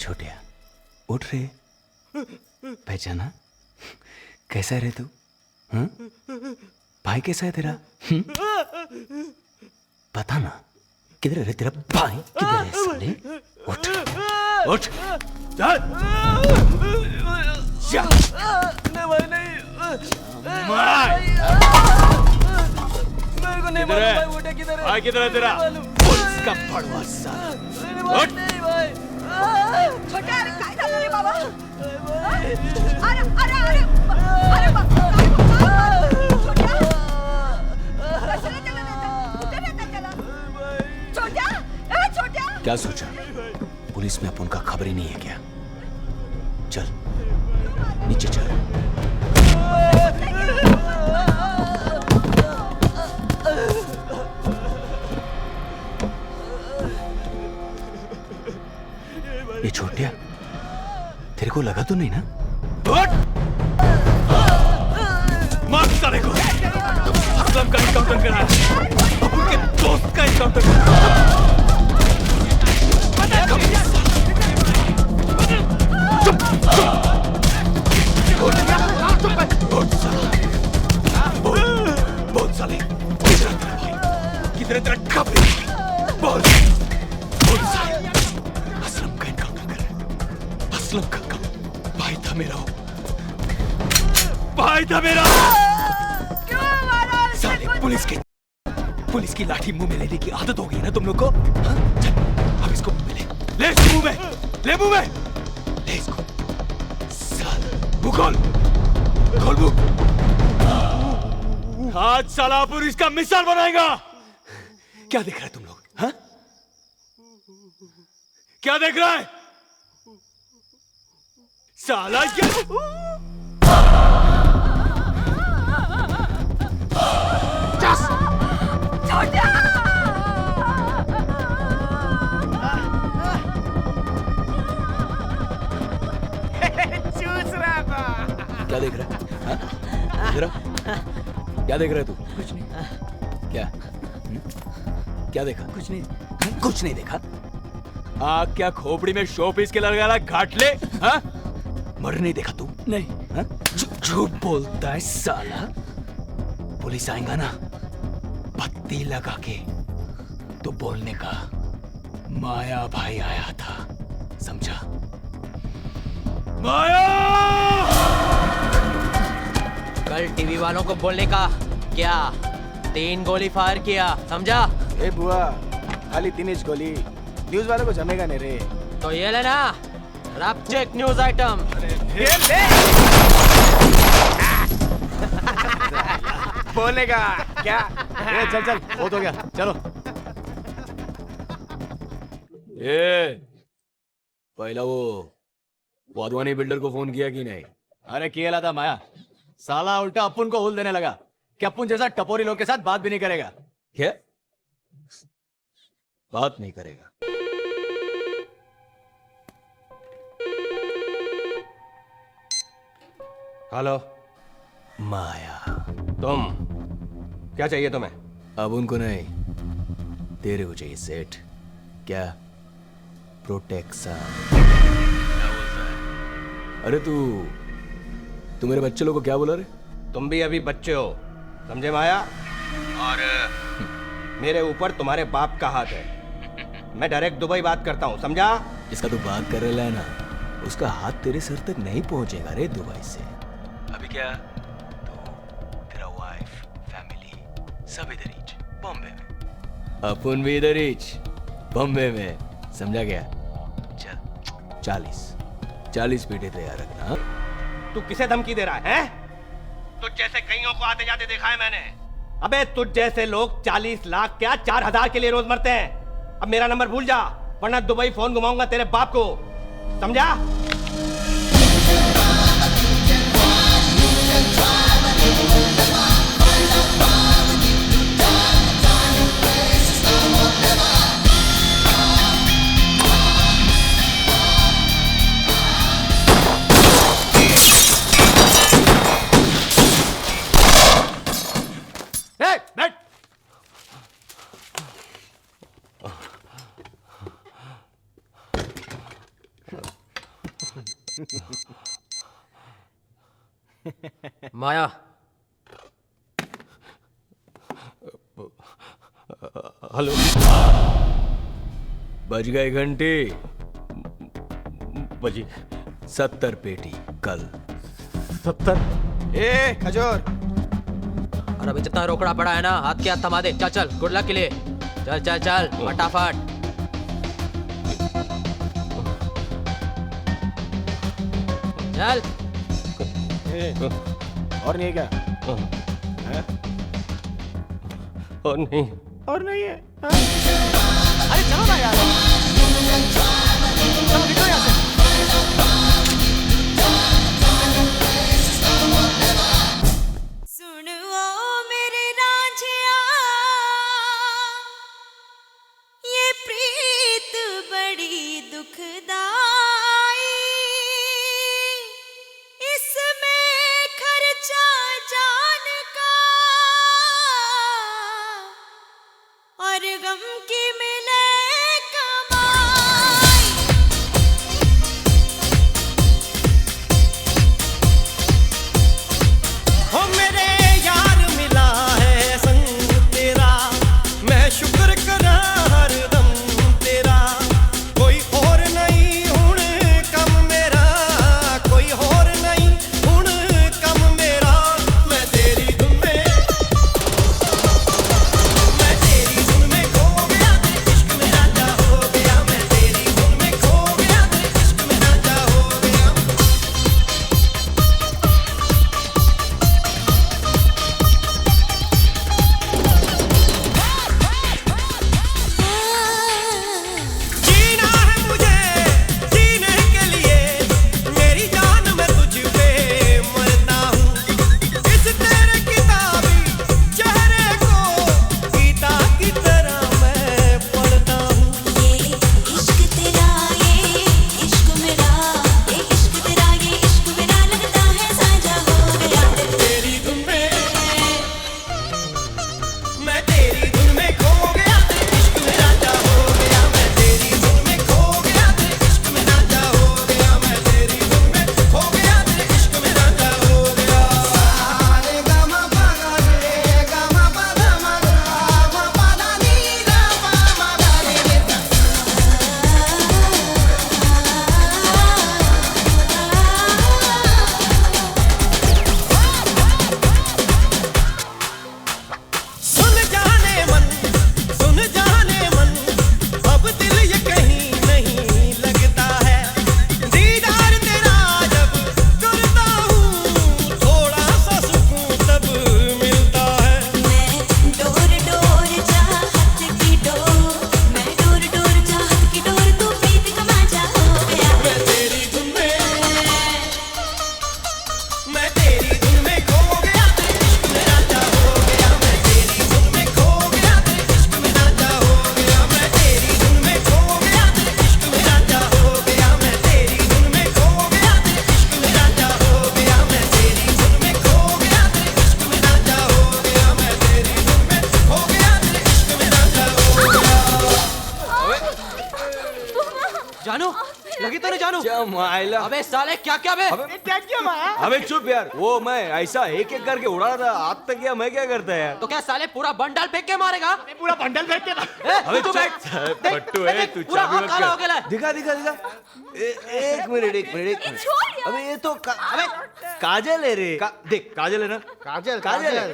छोटिया उठ रे, पहचाना? कैसा है रे तू? भाई कैसा है तेरा? पता ना किधर है रे तेरा भाई? किधर है साले? उठ उठ चल मेरे को नहीं मालूम भाई, उठे किधर है? भाई किधर है तेरा? पुलिस का भड़वा साला। उठ छोटा, अरे काय झालं रे बाबा? अरे अरे अरे अरे बाबा, छोटा कशाला त्याला देता? कुठे देता त्याला? छोटा, ए छोटा, क्या सोचा? पुलिस में अपन का खबर ही नहीं है क्या? चल नीचे चल। ये छोटिया, तेरे को लगा तो नहीं ना? मार साले को। असलम का एनकाउंटर करा है, अब उनके दोस्त का एनकाउंटर बहुत साले किधर है तेरा खबर? बोल साले, असलम का एनकाउंटर कर रहा है। असलम का भाई था मेरा, भाई था मेरा। साले पुलिस की लाठी मुंह में लेने की आदत हो गई ना तुम लोग को? चल अब इसको मुंह में ले इसको मुंह में, ले मुंह में, ले इसको। साले मुंह खोल मुंह। आज साला पुलिस का मिसाल बनाएगा। क्या देख रहा है तुम लोग? हाँ? क्या देख रहा है साला? चूस रहा था। क्या देख रहा है? हाँ? देख रहा? क्या देख रहा है तू? कुछ नहीं। क्या? क्या देखा? कुछ नहीं। कुछ नहीं देखा? आग क्या खोपड़ी में शो पीस के लगा रहा घाट ले? हाँ? मर नहीं देखा तू? नहीं। झूठ बोलता है साला। पुलिस आएगा ना पत्ती लगा के तो बोलने का माया भाई आया था, समझा? माया! कल टीवी वालों को बोलने का क्या? 3 गोली फायर किया, समझा? ए बुआ, खाली 3 इंच गोली, न्यूज़ वालों को जमेगा नहीं रे। तो ये लेना, रैप चेक न्यूज़ आइटम। बोलेगा क्या? चल चल, बहुत हो गया, चलो। पहला वो वाधवानी बिल्डर को फोन किया कि नहीं? अरे किया था माया, साला उल्टा अपुन को हुल देने लगा कि अपुन जैसा टपोरी लोग के साथ बात भी नहीं करेगा। क्या बात नहीं करेगा? हेलो माया, तुम क्या चाहिए तुम्हें? अब उनको नहीं, तेरे को चाहिए सेठ। क्या? प्रोटेक्शन। अरे तू मेरे बच्चे लोगों को क्या बोला रे? तुम भी अभी बच्चे हो, समझे माया? और मेरे ऊपर तुम्हारे बाप का हाथ है। मैं डायरेक्ट दुबई बात करता हूँ, समझा? जिसका तू बात कर रहा है ना, उसका हाथ तेरे सर तक नहीं पहुंचेगा रे दुबई से। अभी क्या तेरा वाइफ, फैमिली सब इधर ही, बॉम्बे में। अपन भी इधर ही, बॉम्बे में, समझा गया? चल 40 पेटे तैयार रखना। तू किसे धमकी दे रहा है? तुझ जैसे कईयों को आते जाते देखा है मैंने। अबे तुझ जैसे लोग 40 लाख क्या 4000 के लिए रोज मरते हैं। अब मेरा नंबर भूल जा, वरना दुबई फोन घुमाऊंगा तेरे बाप को, समझा? बैठ। माया, हेलो, बज गए घंटे। बजी 70 पेटी कल। 70? ए खजूर, और अभी जितना रोकड़ा पड़ा है ना, हाथ के हाथ थमा दे। चल चल, गुड लक के लिए। चल चल चल फटाफट। चल। और नहीं है क्या? हैं? और नहीं, और नहीं है? अरे चलो ना यार, चलो निकलो यहाँ से। लगी तो नहीं जानू जमाइला। अबे साले क्या क्या बे अबे चुप यार, वो मैं ऐसा एक एक करके उड़ा रहा था, आज तक क्या मैं क्या करता है यार। तो क्या साले पूरा बंडल फेंक के मारेगा? पूरा बंडल फेंक के अबे तू बैठ। देख, पट्टू है देख, तू, पूरा चाबी हाथ मत काला हो कर। गया है। दिखा दिखा दिखा। एक मिनट। अबे ये तो अबे काजल है रे। देख काजल है ना,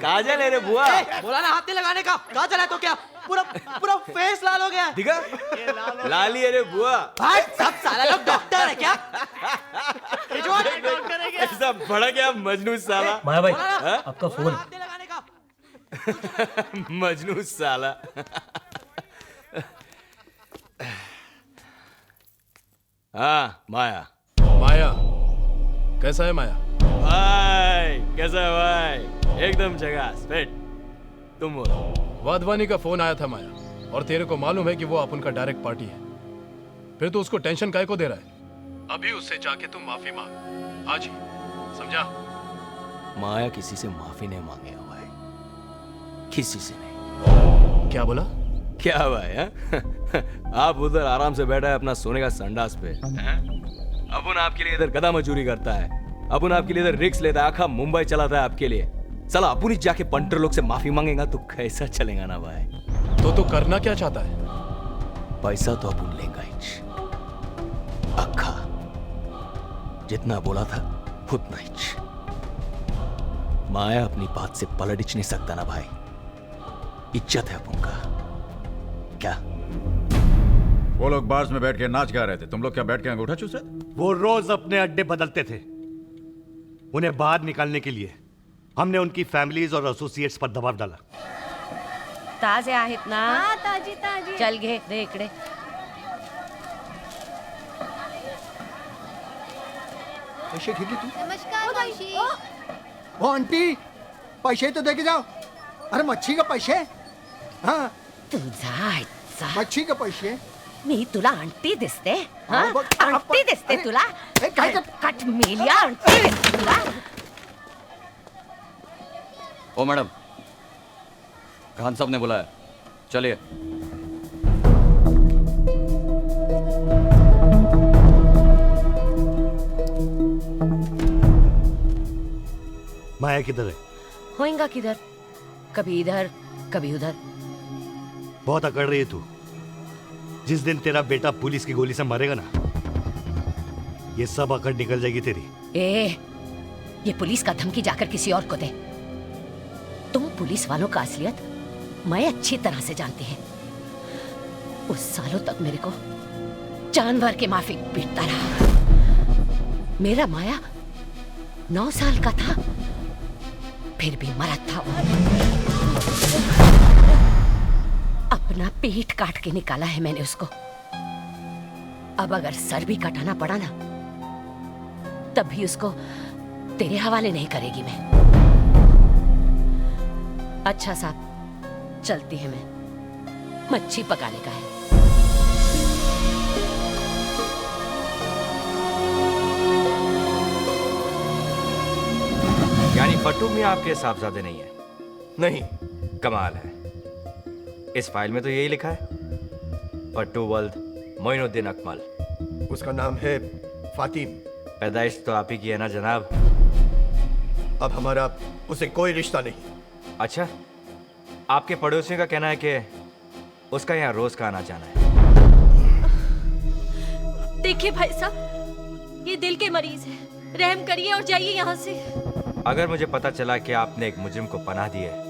काजल है रे बुआ। बोला ना हाथ नहीं लगाने का। कहाँ चला तो क्या पूरा पूरा फेस लाल हो गया है। दिखा लाली है रे बुआ। भाई सब साले लोग डॉक्टर है क्या? ऐसा बड़ा क्या मजनू साला। माया भाई, हाँ? आपका फोन। मजनू साला। हाँ माया। माया कैसा है माया? भाई कैसा है भाई? एकदम झकास फिट। तुम बोलो। वाधवानी का फोन आया था माया, और तेरे को मालूम है कि वो अपन का डायरेक्ट पार्टी है। फिर तो उसको टेंशन काहे को दे रहा है? अभी उससे जाके तुम माफी मांग आज ही, समझा? माया किसी से माफी नहीं मांगे हुआ है, किसी से नहीं। क्या बोला? क्या भाई है? आप उधर आराम से बैठा है अपना सोने का संडास पे, अपन आपके लिए इधर गधा मजूरी करता है, अपन आपके लिए इधर रिक्स लेता है, आखा मुंबई चलाता है आपके लिए। साला अपन ही जाके पंटर लोग से माफी मांगेगा तो कैसा चलेगा ना भाई? तो करना क्या चाहता है? पैसा तो अपन लेगा ही, अक्खा जितना बोला था उतना ही। माया अपनी बात से पलट नहीं सकता ना भाई, इज्जत है अपन का। क्या वो लोग बार्स में बैठ के नाच गा रहे थे, तुम लोग क्या बैठ के अंगूठा चूस रहे थे? वो रोज अपने अड्डे बदलते थे। उन्हें बाहर निकालने के लिए हमने उनकी फैमिलीज और एसोसिएट्स पर दबाव डाला। ताजे आहेत ना? हाँ ताजी ताजी। चल घे दे इकडे। पैसे घेतले तू? नमस्कार मावशी। ओ आंटी, पैसे तो दे के जाओ। अरे मच्छी का पैसे? हाँ तुझा मच्छी का पैसे? मी तुला आंटी दिसते? हाँ? बघ, आंटी दिसते अरे, तुला? काय कट मेलिया आंटी दिसते तुला? ओ मैडम, खान साहब ने बुलाया, चलिए। माया किधर है? होएगा किधर? कभी इधर कभी उधर। बहुत अकड़ रही है तू। जिस दिन तेरा बेटा पुलिस की गोली से मरेगा ना, ये सब अकड़ निकल जाएगी तेरी। ये पुलिस का धमकी जाकर किसी और को दे। तुम पुलिस वालों का असलियत मैं अच्छी तरह से जानती है। उस सालों तक मेरे को जानवर के माफिक पीटता रहा। मेरा माया 9 साल का था, फिर भी मरद था वो। अपना पेट काट के निकाला है मैंने उसको। अब अगर सर भी कटाना पड़ा ना, तब भी उसको तेरे हवाले नहीं करेगी मैं। अच्छा साहब, चलती है मैं, मच्छी पकाने का है। यानी फट्टू में आपके साहबजादे नहीं है? नहीं। कमाल है। इस फाइल में तो यही लिखा है, फट्टू वल्द मोइनुद्दीन अकमल। उसका नाम है फातिम। पैदाइश तो आप ही की है ना जनाब? अब हमारा उसे कोई रिश्ता नहीं। अच्छा, आपके पड़ोसियों का कहना है कि उसका यहाँ रोज का आना जाना है। देखिए भाई साहब, ये दिल के मरीज है, रहम करिए और जाइए यहाँ से। अगर मुझे पता चला कि आपने एक मुजरिम को पनाह दी है,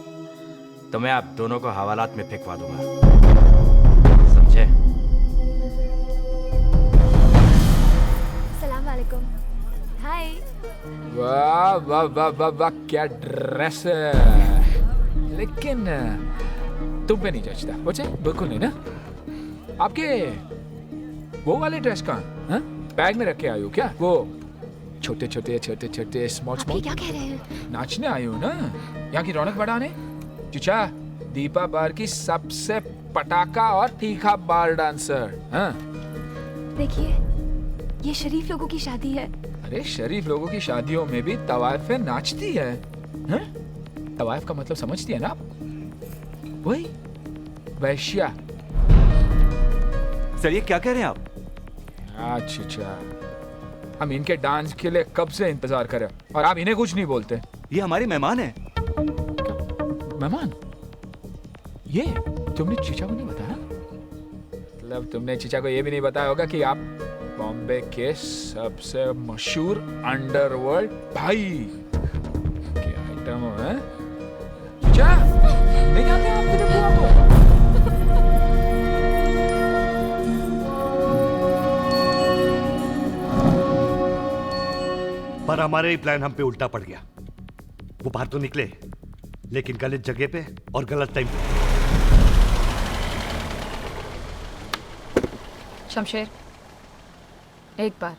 तो मैं आप दोनों को हवालात में फेंकवा दूंगा, समझे? सलाम वालेकुम। हाय। वाह वाह वाह वाह वाह, क्या ड्रेस है। लेकिन तुम पे नहीं जचता। बच्चे बिल्कुल नहीं ना। आपके वो वाले ड्रेस कहाँ? हाँ? बैग में रख के आई हो क्या? वो छोटे छोटे छोटे छोटे स्मॉल स्मॉल। क्या कह रहे हैं? नाचने आई हो ना, यहाँ की रौनक बढ़ाने। चुचा, दीपा बार की सबसे पटाखा और तीखा बार डांसर। हाँ? देखिए, ये शरीफ लोगों की शादी है। अरे शरीफ लोगों की शादियों में भी तवाइफें नाचती है। हाँ? तवाइफ का मतलब समझती है ना आप? वही वैश्या। सर ये क्या कह रहे हैं आप? अच्छा, हम इनके डांस के लिए कब से इंतजार करें और आप इन्हें कुछ नहीं बोलते। ये हमारे मेहमान हैं। मेहमान? ये तुमने चीचा को नहीं बताया? मतलब तुमने चीचा को ये भी नहीं बताया होगा कि आप बॉम्बे के सबसे मशहूर अंडरवर्ल्ड भाई के आइटम हो, हैं? चीचा, नहीं आते आप मेरे बुआ को? पर हमारे ही प्लान हम पे उल्टा पड़ गया। वो बाहर तो निकले, लेकिन गलत जगह पे और गलत टाइम पे। शमशेर, एक बार,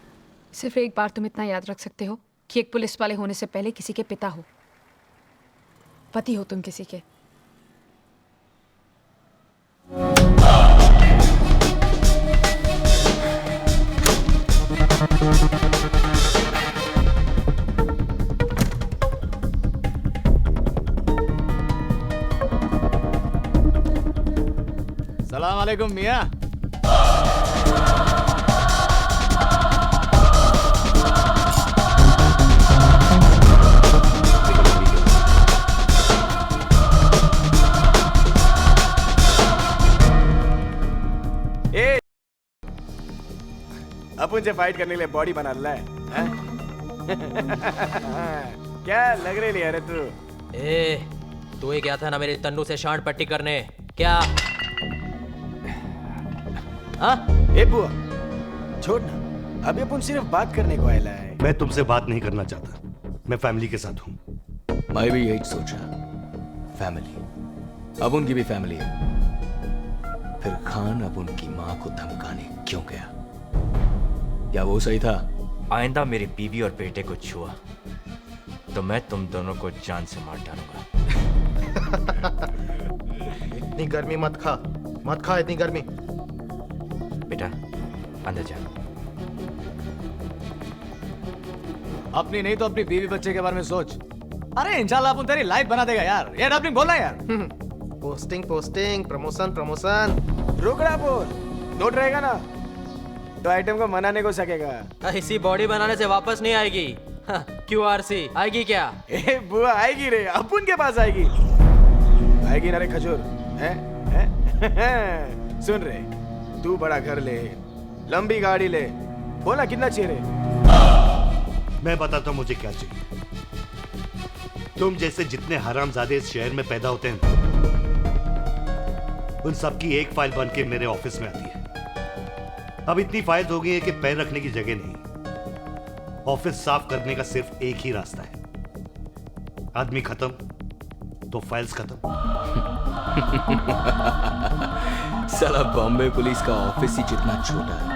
सिर्फ एक बार तुम इतना याद रख सकते हो कि एक पुलिस वाले होने से पहले किसी के पिता हो, पति हो तुम किसी के। सलाम वालेकुम मियाँ। अपन से फाइट करने के लिए बॉडी बना ला है? क्या लग रही है रे तू? तू ही गया था ना मेरे तन्नू से शांड पट्टी करने, क्या? हाँ? ए बुआ, छोड़ ना, अभी अपन सिर्फ बात करने को आया है। मैं तुमसे बात नहीं करना चाहता, मैं फैमिली के साथ हूँ। मैं भी यही सोचा, फैमिली, अब उनकी भी फैमिली है। फिर खान अब उनकी माँ को धमकाने क्यों गया? क्या वो सही था? आइंदा मेरी बीवी और बेटे को छुआ तो मैं तुम दोनों को जान से मार डालूंगा। इतनी गर्मी मत खा, मत खा इतनी गर्मी। बेटा अंदर जा। अपनी नहीं तो अपनी बीवी बच्चे के बारे में सोच। अरे इंशाल्लाह अपन तेरी लाइफ बना देगा यार। ये डबलिंग बोलना यार। Posting posting, promotion promotion. रुक रहा बोल, नोट रहेगा ना तो आइटम को मनाने को सकेगा। इसी बॉडी बनाने से वापस नहीं आएगी। QRC आएगी क्या? ए बुआ आएगी रे, अपन के पास आएगी। आएगी ना रे खजूर, हैं? सुन रे, तू बड़ा घर ले, लंबी गाड़ी ले, बोला कितना चाहिए रे? मैं बताता हूँ मुझे क्या चाहिए। तुम जैसे जितने हरामजादे इस शहर में पैदा होते हैं, उन सबकी एक फाइल बन के मेरे ऑफिस में आती है। अब इतनी फाइल्स हो गई है कि पैर रखने की जगह नहीं। ऑफिस साफ करने का सिर्फ एक ही रास्ता है, आदमी खत्म तो फाइल्स खत्म। साला बॉम्बे पुलिस का ऑफिस ही जितना छोटा है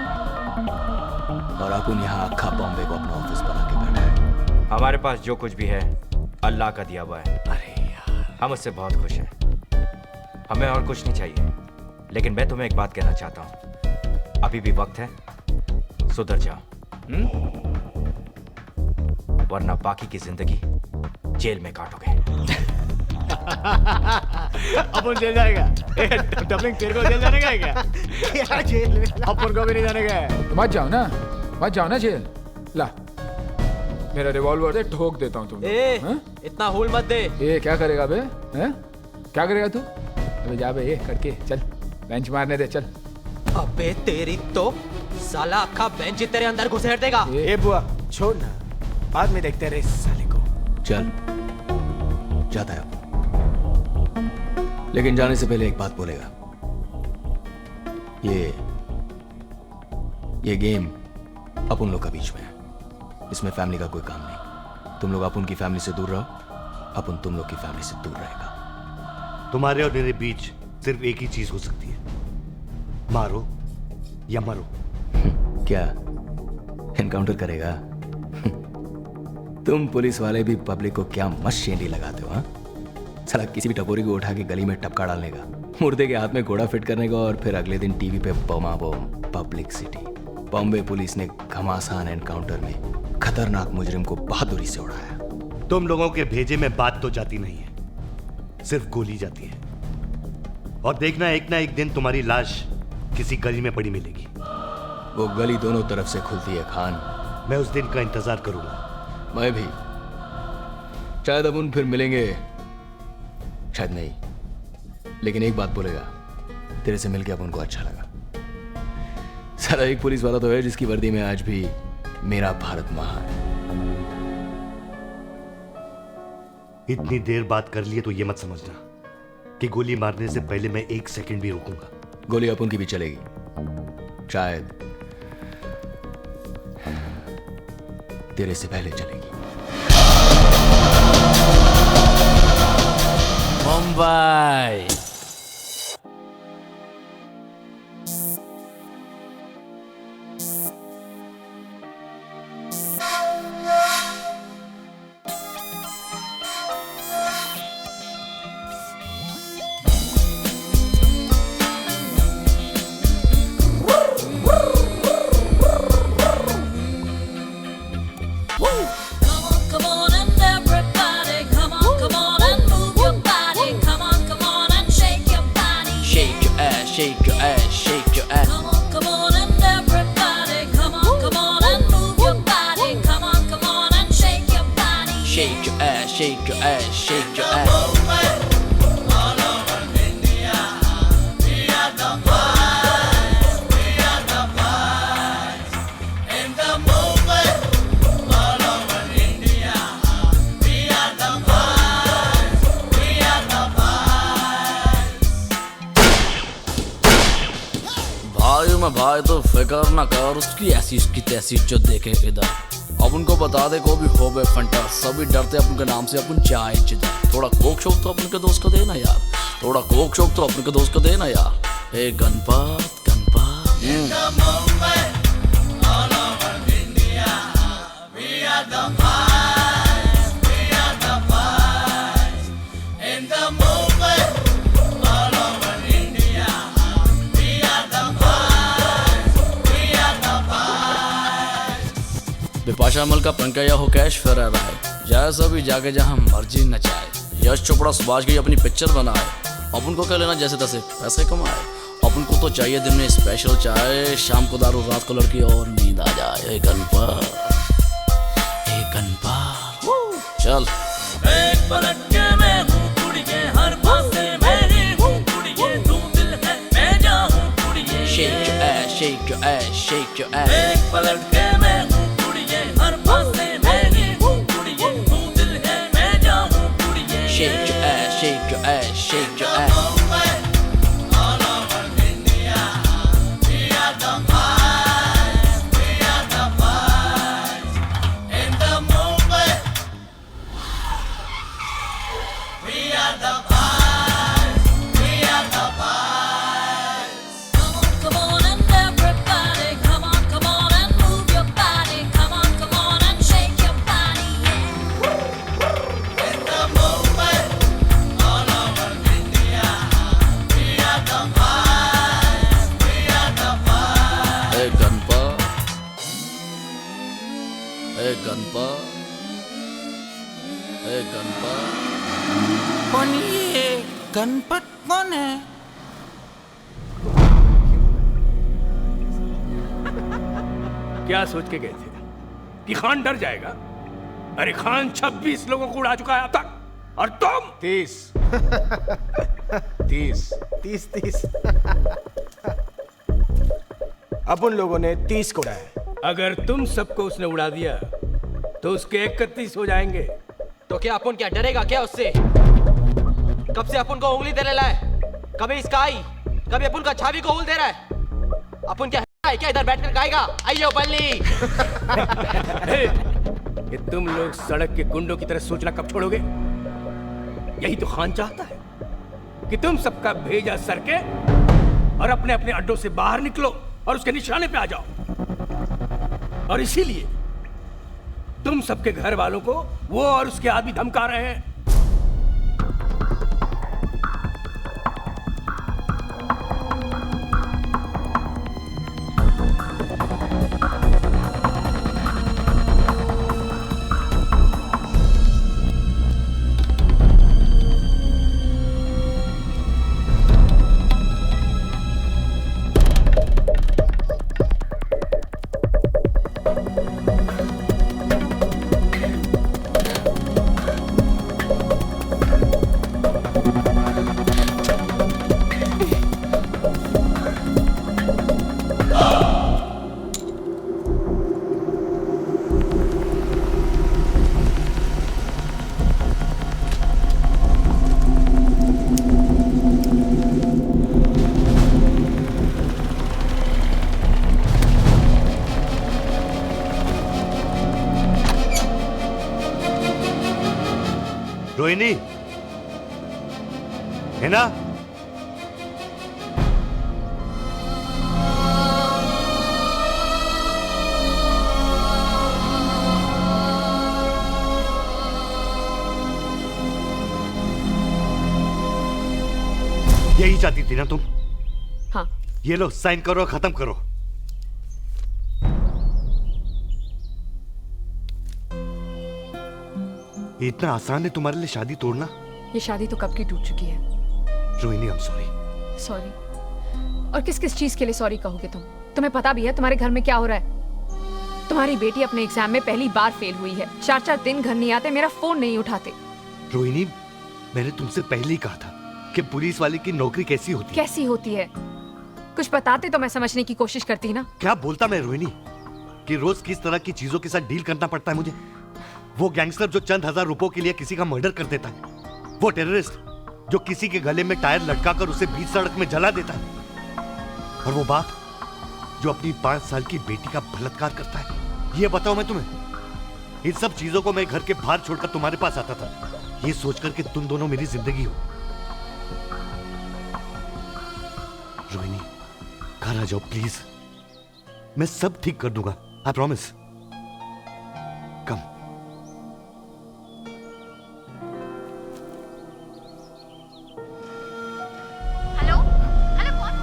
और अपन यहाँ अक्खा बॉम्बे को अपना ऑफिस बना के बैठा है। हमारे पास जो कुछ भी है अल्लाह का दिया हुआ है। अरे यार, हम उससे बहुत खुश हैं। हमें और कुछ नहीं चाहिए। लेकिन मैं तुम्हें एक बात कहना चाहता हूँ, अभी भी वक्त है, सुधर जाओ, वरना बाकी की जिंदगी जेल में काटोगे। अपन जेल जाएगा? डबलिंग तेरे को जेल जाने का है क्या? क्या जेल में? अपन को भी नहीं जाने का है। मत जाओ ना जेल। ला मेरा रिवॉल्वर से ठोक देता हूँ तुम। इतना हुल मत दे। ये क्या करेगा बे? हैं? क्या करेगा तू? अबे जा बे, ये करके चल, बेंच मारने दे, चल। अबे तेरी तो साला अक्खा बेंच तेरे अंदर घुसेड़ देगा। ए बुआ छोड़ ना, बाद में देखते रहे साले को। चल जाता है, लेकिन जाने से पहले एक बात बोलेगा। ये गेम अपन लोग का बीच में है, इसमें फैमिली का कोई काम नहीं। तुम लोग अपन की फैमिली से दूर रहो, अपन तुम लोग की फैमिली से दूर रहेगा। तुम्हारे और मेरे बीच सिर्फ एक ही चीज हो सकती है, मारो या मरो। क्या एनकाउंटर करेगा? तुम पुलिस वाले भी पब्लिक को क्या मस्त शेंडी लगाते हो? हाँ, साला किसी भी टपोरी को उठा के गली में टपका डालने का, मुर्दे के हाथ में घोड़ा फिट करने का और फिर अगले दिन टीवी पे बमा बम पब्लिसिटी। बॉम्बे पुलिस ने घमासान एनकाउंटर में खतरनाक मुजरिम को बहादुरी से उड़ाया। तुम लोगों के भेजे में बात तो जाती नहीं है, सिर्फ गोली जाती है। और देखना एक ना एक दिन तुम्हारी लाश किसी गली में पड़ी मिलेगी। वो गली दोनों तरफ से खुलती है खान। मैं उस दिन का इंतजार करूंगा। मैं भी। शायद अपन फिर मिलेंगे, शायद नहीं, लेकिन एक बात बोलेगा, तेरे से मिलके अपन को अच्छा लगा। सारा एक पुलिस वाला तो है जिसकी वर्दी में आज भी मेरा भारत महान है। इतनी देर बात कर लिए तो ये मत समझना कि गोली मारने से पहले मैं 1 सेकंड भी रुकूंगा। गोली अपन की भी चलेगी, शायद तेरे से पहले चलेगी। Mumbai. Come on and everybody, come on and move your body. Come on and shake your body. Shake your ass, shake your ass, shake your ass. Come on and everybody, come on and move your body. Come on and shake your body. Shake your ass, shake your ass, shake your ass. भाई मैं भाई तो फिकर ना कर, उसकी ऐसी उसकी तैसी जो देखे इधर। अब उनको बता दे को भी हो बे फंटा, सभी डरते अपन के नाम से अपन जाए जिधर। थोड़ा कोक शौक तो अपन के दोस्त को देना यार, थोड़ा कोक शौक तो अपन के दोस्त को देना यार। हे गणपत बिपाशा मल का पंकज हो कैश फेरा रहा है, जाए सभी जाके जहाँ मर्जी नचाए। यश चोपड़ा सुभाष की अपनी पिक्चर बनाए, अपन को क्या लेना जैसे तैसे पैसे कमाए। अपन को तो चाहिए दिन में स्पेशल चाय, शाम को दारू रात को लड़की और नींद आ जाए। हे गणपत चल। एक पलट के मैं हूँ कुड़िए, हर पासे मेरी हूँ कुड़िए, तू दिल है मैं जाऊँ कुड़िए। Shake your ass, shake your ass, shake your ass. एक पलट के मैं हूँ कुड़िए, हर पासे मेरी हूँ कुड़िए, तू दिल है मैं जाऊँ कुड़िए। Shake your ass, shake your ass, shake your ass. Come on and everybody, come on and move your body. Come on and shake your body, yeah. In the movement, all over India, we are the vibes, we are the vibes. Hey Ganpat, hey Ganpat, hey Ganpat. कौन ये गणपत कौन है? क्या सोच के गए थे कि खान डर जाएगा? अरे खान 26 लोगों को उड़ा चुका है अब तक, और तुम 30 अब उन लोगों ने 30 को उड़ाया। अगर तुम सबको उसने उड़ा दिया तो उसके 31 हो जाएंगे। तो क्या अपन क्या डरेगा क्या उससे? कब से अपन को उंगली दे रहा है, कभी इसका आई, कभी अपन का छावी को उंगली दे रहा है। अपन क्या है क्या इधर बैठकर खाएगा? आइयो बल्ली। ये तुम लोग सड़क के गुंडों की तरह सोचना कब छोड़ोगे? यही तो खान चाहता है कि तुम सबका भेजा सरके और अपने अपने अड्डों से बाहर निकलो और उसके निशाने पे आ जाओ। और इसीलिए तुम सबके घर वालों को वो और उसके आदमी धमका रहे हैं। रोहिणी है ना? यही चाहती थी ना तुम? हाँ। ये लो साइन करो, खत्म करो। इतना आसान है तुम्हारे लिए शादी तोड़ना? ये शादी तो कब की टूट चुकी है। Rohini, I am sorry. Sorry? और किस किस चीज के लिए सॉरी कहोगे तुम? तुम्हें पता भी है तुम्हारे घर में क्या हो रहा है? तुम्हारी बेटी अपने एग्जाम में पहली बार फेल हुई है। 4-4 दिन घर नहीं आते, मेरा फोन नहीं उठाते। रोहिणी, मैंने तुमसे पहले ही कहा था कि पुलिस वाले की नौकरी कैसी होती है। कैसी होती है? कुछ बताते तो मैं समझने की कोशिश करती ना। क्या बोलता मैं रोहिणी कि रोज किस तरह की चीजों के साथ डील करना पड़ता है मुझे। वो गैंगस्टर जो चंद हजार रुपयों के लिए किसी का मर्डर कर देता है, वो टेररिस्ट जो किसी के गले में टायर लटकाकर उसे बीच सड़क में जला देता है, और वो बाप जो अपनी 5 साल की बेटी का बलात्कार करता है। ये बताओ मैं तुम्हें, इन सब चीजों को मैं घर के बाहर छोड़कर तुम्हारे पास आता था, ये सोचकर कि तुम दोनों मेरी जिंदगी हो। रोहिणी, घर आ जाओ प्लीज, मैं सब ठीक कर दूंगा, I promise. Come. Hello hello कौन?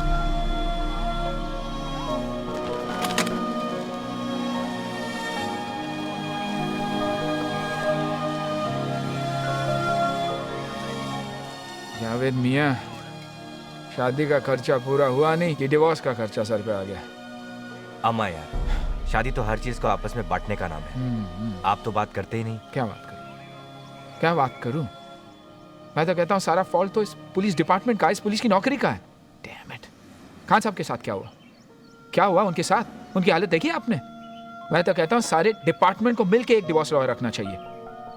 जावेद मियाँ, शादी का खर्चा पूरा हुआ नहीं कि डिवोर्स का खर्चा सर पे आ गया? अम्मा यार, शादी तो हर चीज को आपस में बांटने का नाम है। आप तो बात करते ही नहीं। क्या बात करूं? क्या बात करूं? मैं तो कहता हूं सारा फॉल्ट तो इस पुलिस डिपार्टमेंट का, इस पुलिस की नौकरी का है। Damn it. खान साहब के साथ क्या हुआ? क्या हुआ उनके साथ? उनकी हालत देखी आपने? मैं तो कहता हूं सारे डिपार्टमेंट को मिलकर एक डिवोर्स लॉयर रखना चाहिए,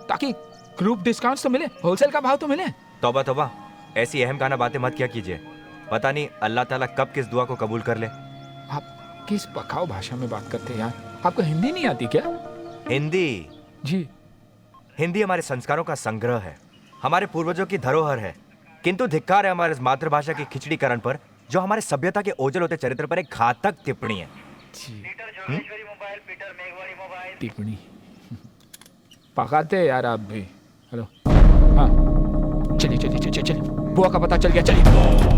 ताकि ग्रुप डिस्काउंट्स तो मिले, होलसेल का भाव तो मिले। तौबा तौबा, ऐसी अहम खाना बातें मत क्या कीजिए। पता नहीं अल्लाह ताला कब किस दुआ को कबूल कर ले। आप किस पकाऊ भाषा में बात करते हैं यार? आपको हिंदी नहीं आती क्या? हिंदी? जी। हिंदी हमारे संस्कारों का संग्रह है, हमारे पूर्वजों की धरोहर है। किंतु धिक्कार है हमारे मातृभाषा के खिचड़ीकरण पर, जो हमारे सभ्यता के ओझल होते चरित्र पर एक घातक टिप्पणी है। टिप्पणी पकाते हैं यार आप भी। हेलो, हाँ चलिए चलिए चलिए चलिए, बुआ का पता चल गया, चलिए।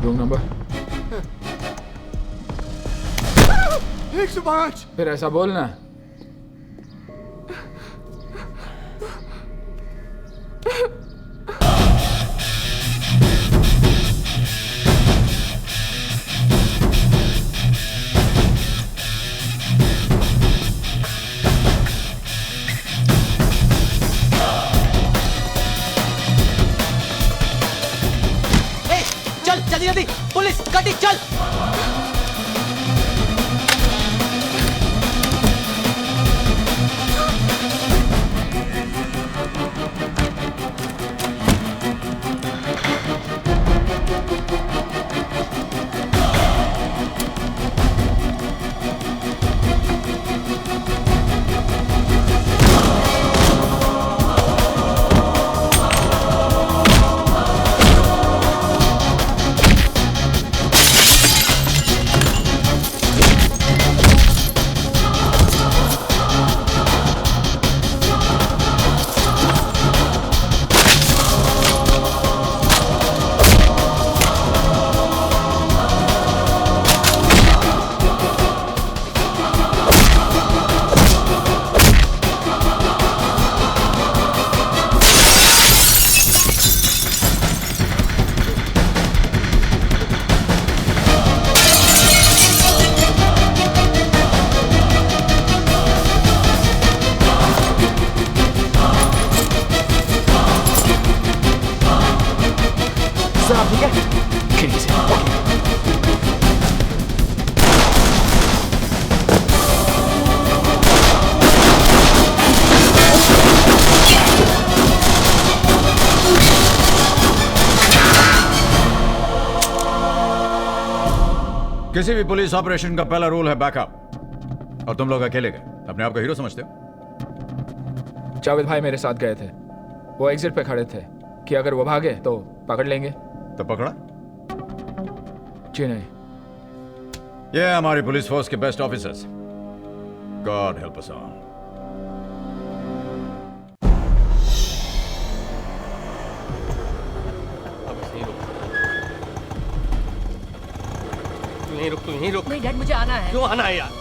Room number 105। फिर ऐसा बोलना। चल जल्दी जल्दी, पुलिस गाड़ी चल। खिड़की से किसी भी पुलिस ऑपरेशन का पहला रूल है बैकअप, और तुम लोग अकेले गए, अपने आप को हीरो समझते हो। जावेद भाई मेरे साथ गए थे, वो एग्जिट पे खड़े थे कि अगर वो भागे तो पकड़ लेंगे। तो पकड़ा? जी नहीं। ये है हमारी पुलिस फोर्स के best officers. God help us all. यहीं रुक, तू यहीं रुक। नहीं डैड, मुझे आना है। क्यों आना है यार?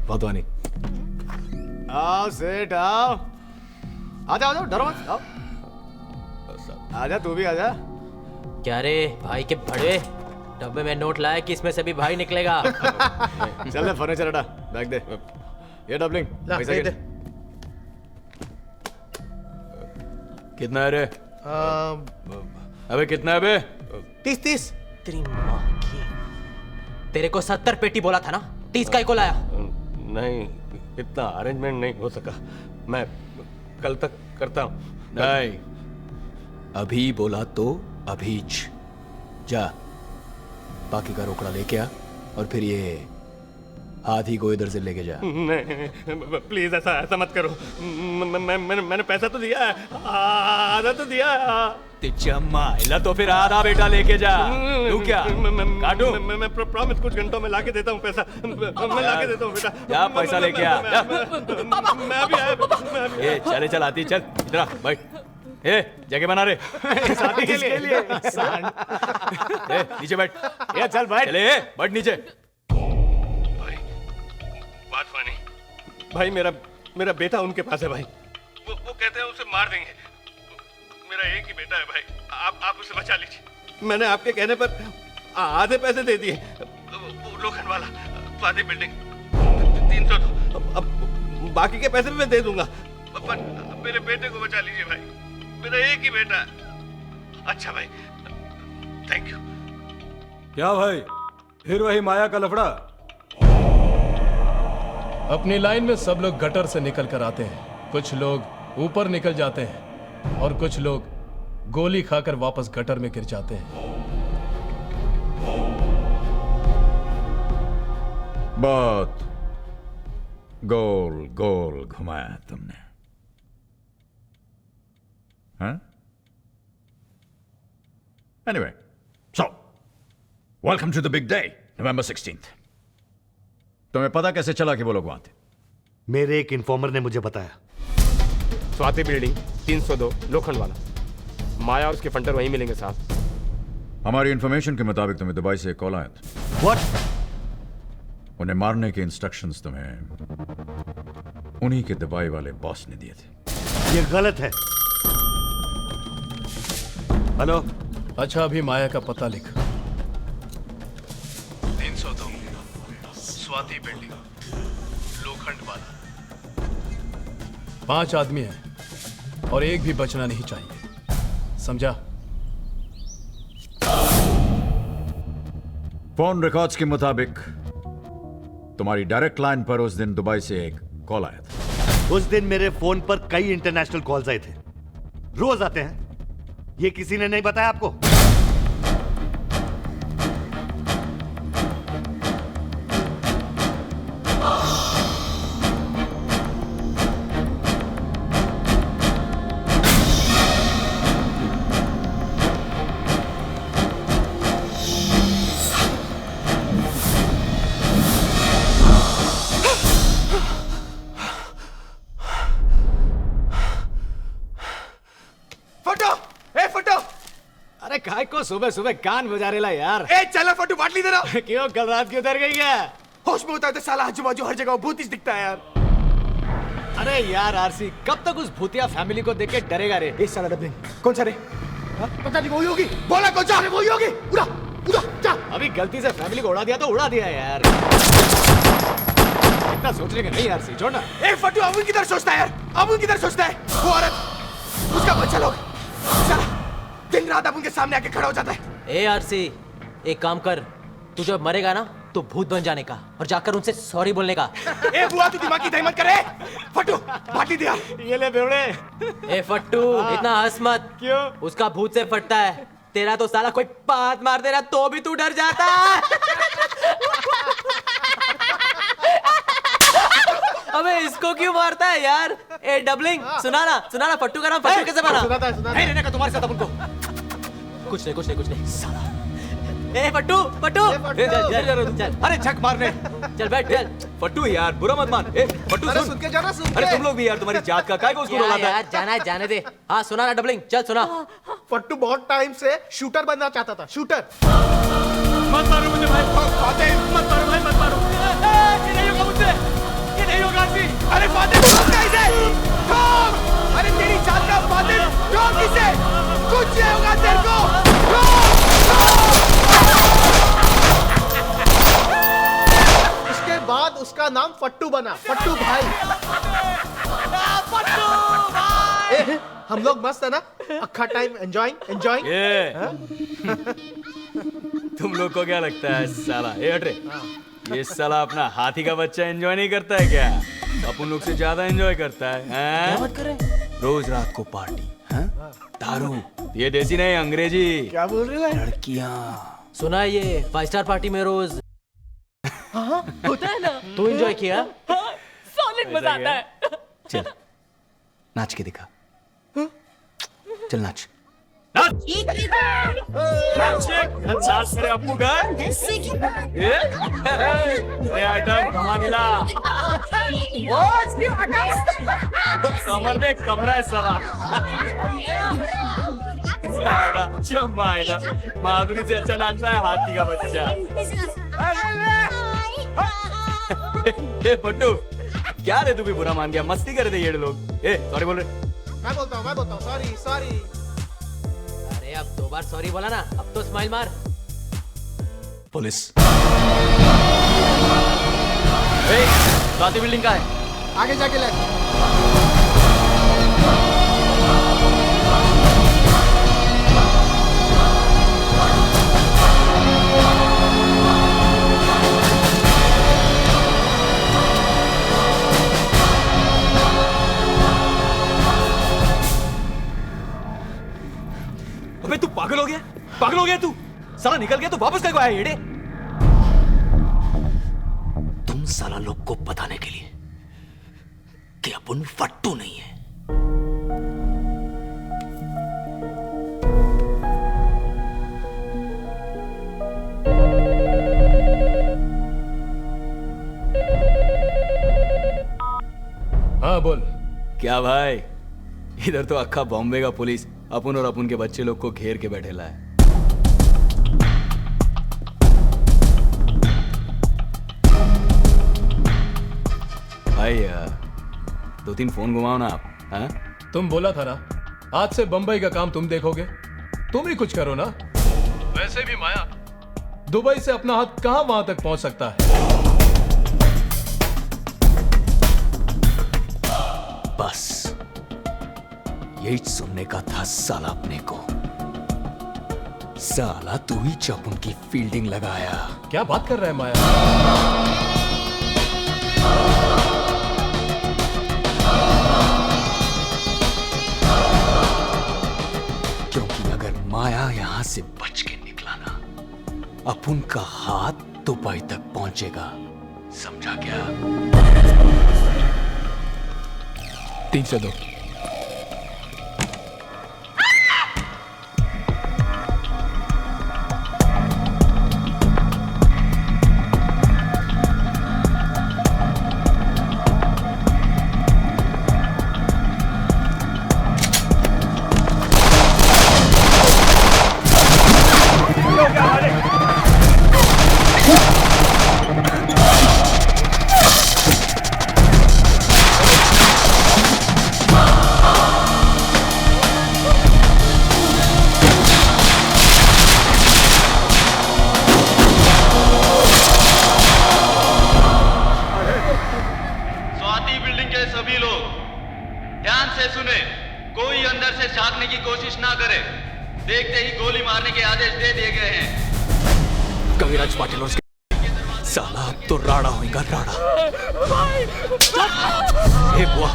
वाधवानी, आओ सेठ आओ। आजा आजा, डरो मत, आओ। आजा तू भी आजा। क्या रे भाई के बड़े डब्बे में नोट लाया कि इसमें से भी भाई निकलेगा। चल ले फर्नीचर हटा, बैग दे। ये डबलिंग पैसा दे। कितना है रे? अबे कितना है बे? 30 तेरी माँ की। तेरे को 70 पेटी बोला था ना, 30 का ही को लाया। नहीं, इतना अरेंजमेंट नहीं हो सका, मैं कल तक करता हूँ। नहीं, अभी बोला तो अभीच। जा, बाकी का रोकड़ा लेके आ और फिर ये हाथी को इधर से लेके जा। नहीं प्लीज, ऐसा मत करो। मैंने पैसा तो दिया है, आधा तो दिया है। माइला तो फिर आधा बेटा लेके जा। तू क्या काटू? मैं प्रॉमिस कुछ घंटों में लाके देता हूँ पैसा। मैं लाके देता हूँ बेटा। जा पैसा लेके आ। मैं अभी आया। ए चले चल आती, चल इधर आ, बैठ। ए जगह बना रे। शादी के लिए। ए नीचे बैठ। ये चल बैठ। चले बैठ नीचे। बात मानी भाई, मेरा बेटा उनके पास है भाई। वो कहते हैं उसे मार देंगे। मेरा एक ही बेटा है भाई, आप उसे बचा लीजिए। मैंने आपके कहने पर आधे पैसे दे दिए। लोखंड वाला स्वाति बिल्डिंग 300 दो, अब बाकी के पैसे भी मैं दे दूंगा, पर मेरे बेटे को बचा लीजिए भाई, मेरा एक ही बेटा है। अच्छा भाई, थैंक यू। क्या भाई, फिर वही माया का लफड़ा? अपनी लाइन में सब लोग गटर से निकल कर आते हैं, कुछ लोग ऊपर निकल जाते हैं और कुछ लोग गोली खाकर वापस गटर में गिर जाते हैं। बहुत गोल गोल घुमाया तुमने, हाँ? Anyway, so welcome to the big day, November 16th. तुम्हें पता कैसे चला कि वो लोग वहां थे? मेरे एक इन्फॉर्मर ने मुझे बताया। स्वाति बिल्डिंग 302 लोखंड वाला। माया और उसके फंटर वहीं मिलेंगे साहब। हमारी इंफॉर्मेशन के मुताबिक तुम्हें दुबई से एक कॉल आया था। What? उन्हें मारने के इंस्ट्रक्शंस तुम्हें उन्हीं के दुबई वाले बॉस ने दिए थे। ये गलत है। हेलो। अच्छा अभी माया का पता लिख। 302 स्वाति बिल्डिंग लोखंड वाला। 5 आदमी हैं और एक भी बचना नहीं चाहिए, समझा? फोन रिकॉर्ड्स के मुताबिक तुम्हारी डायरेक्ट लाइन पर उस दिन दुबई से एक कॉल आया था। उस दिन मेरे फोन पर कई इंटरनेशनल कॉल्स आए थे, रोज आते हैं। ये किसी ने नहीं बताया आपको? काय को सुबह सुबह कान बजा रेला यार। ए चला फटू बाटली दे रहा। क्यों कल रात की उतर गई क्या? होश में होता है तो साला आजू बाजू हर जगह भूत ही दिखता है यार। अरे यार आरसी, कब तक उस भूतिया फैमिली को देख के डरेगा रे? इस साला डबलिंग कौन सा रे? पता नहीं, वही होगी। बोला कौन सा? वही होगी। उड़ा अभी गलती से फैमिली को उड़ा दिया तो उड़ा दिया यार। इतना सोचने का नहीं यार, सी छोड़ना। ए फट्टू, अब उनकी तरफ सोचता है यार, अब उनकी तरफ सोचता है। वो औरत, उसका बच्चा लोग, साला दिन रात अब उनके सामने आके खड़ा हो जाता है। ए आरसी, एक काम कर, तू जब मरेगा ना तो भूत बन जाने का और जाकर उनसे सॉरी बोलने का। ए बुआ, तू दिमाग की दही मत करे। फट्टू बाटली दिया। ये ले बेवड़े। ए फट्टू, इतना हंस मत। क्यों? उसका भूत से फटता है, तेरा तो साला कोई बात मार दे रहा तो भी तू डर जाता है। अबे इसको क्यों मारता है यार? ए डबलिंग, सुना ना फट्टू का नाम फट्टू कैसे बना? सुनाता है। नहीं रहने का तुम्हारे साथ अपन को। कुछ नहीं साला। ए फट्टू चल। अरे झक मारने। चल बैठ चल। फट्टू यार बुरा मत मान। ए फट्टू अरे सुन। सुन के जाना, सुन अरे के। तुम लोग भी यार, तुम्हारी जात का काय को उसको रुलाता है? यार जाना है जाने दे। हाँ सुना ना डबलिंग, चल सुना। फट्टू बहुत टाइम से शूटर बनना चाहता था, शूटर। मत मारो मुझे भाई। फातिह, मत मारो भाई, मत मारो। ये नहीं होगा मुझसे, ये नहीं होगा आरसी। अरे फातिह रोक इसे, रोक। अरे तेरी जान का फातिह, रोक इसे, कुछ नहीं होगा तेरे को, रोक। उसके बाद उसका नाम फट्टू बना, फट्टू भाई। फट्टू भाई। हम लोग मस्त है ना, अक्खा टाइम एंजॉयिंग। तुम लोग को क्या लगता है साला? ए हट रे, ये साला अपना हाथी का बच्चा एंजॉय नहीं करता है क्या? अपन लोग से ज्यादा एंजॉय करता है। क्या बात कर रहे हैं? रोज रात को पार्टी, दारू, ये देसी नहीं अंग्रेजी। क्या बोल रहे हो? लड़कियां। सुना है ये 5 स्टार पार्टी में रोज होता है ना। तू एंजॉय किया? सॉलिड मजा आता है। चल नाच के दिखा। चल नाच। नाच मेरे अप्पू का। ये आइटम कहाँ मिला? कमर में कमरा है साला। माधुरी से अच्छा नाचता है हाथी का बच्चा। ए फट्टू, क्या रे तू भी बुरा मान गया? मस्ती कर रहे थे ये लोग। ए सॉरी बोल रहे। मैं बोलता हूँ, सॉरी। अरे अब 2 बार सॉरी बोला ना, अब तो स्माइल मार। पुलिस। स्वाति बिल्डिंग का है, आगे जाके ले। अबे तू पागल हो गया तू? साला निकल गया तो वापस कब आया येड़े? तुम साला लोग को बताने के लिए कि अपन फट्टू नहीं है। हाँ बोल। क्या भाई, इधर तो अक्खा बॉम्बे का पुलिस अपन और अपन के बच्चे लोग को घेर के बैठेला है। भाई 2-3 फोन घुमाओ ना आप। हाँ? तुम बोला था ना आज से बंबई का काम तुम देखोगे, तुम ही कुछ करो ना। वैसे भी माया दुबई से अपना हाथ कहां वहां तक पहुंच सकता है। बस यही सुनने का था साला अपने को। साला तू ही जब उनकी फील्डिंग लगाया। क्या बात कर रहा है माया? क्योंकि अगर माया यहां से बच के निकला ना, अपुन का हाथ दुबई तक पहुंचेगा। समझा क्या? 3 से 2। Come on! कोशिश ना करे। देखते ही गोली मारने के आदेश दे दिए गए हैं। कविराज पाटिल और उसके साला अब तो राड़ा होगा राड़ा। हे बुआ,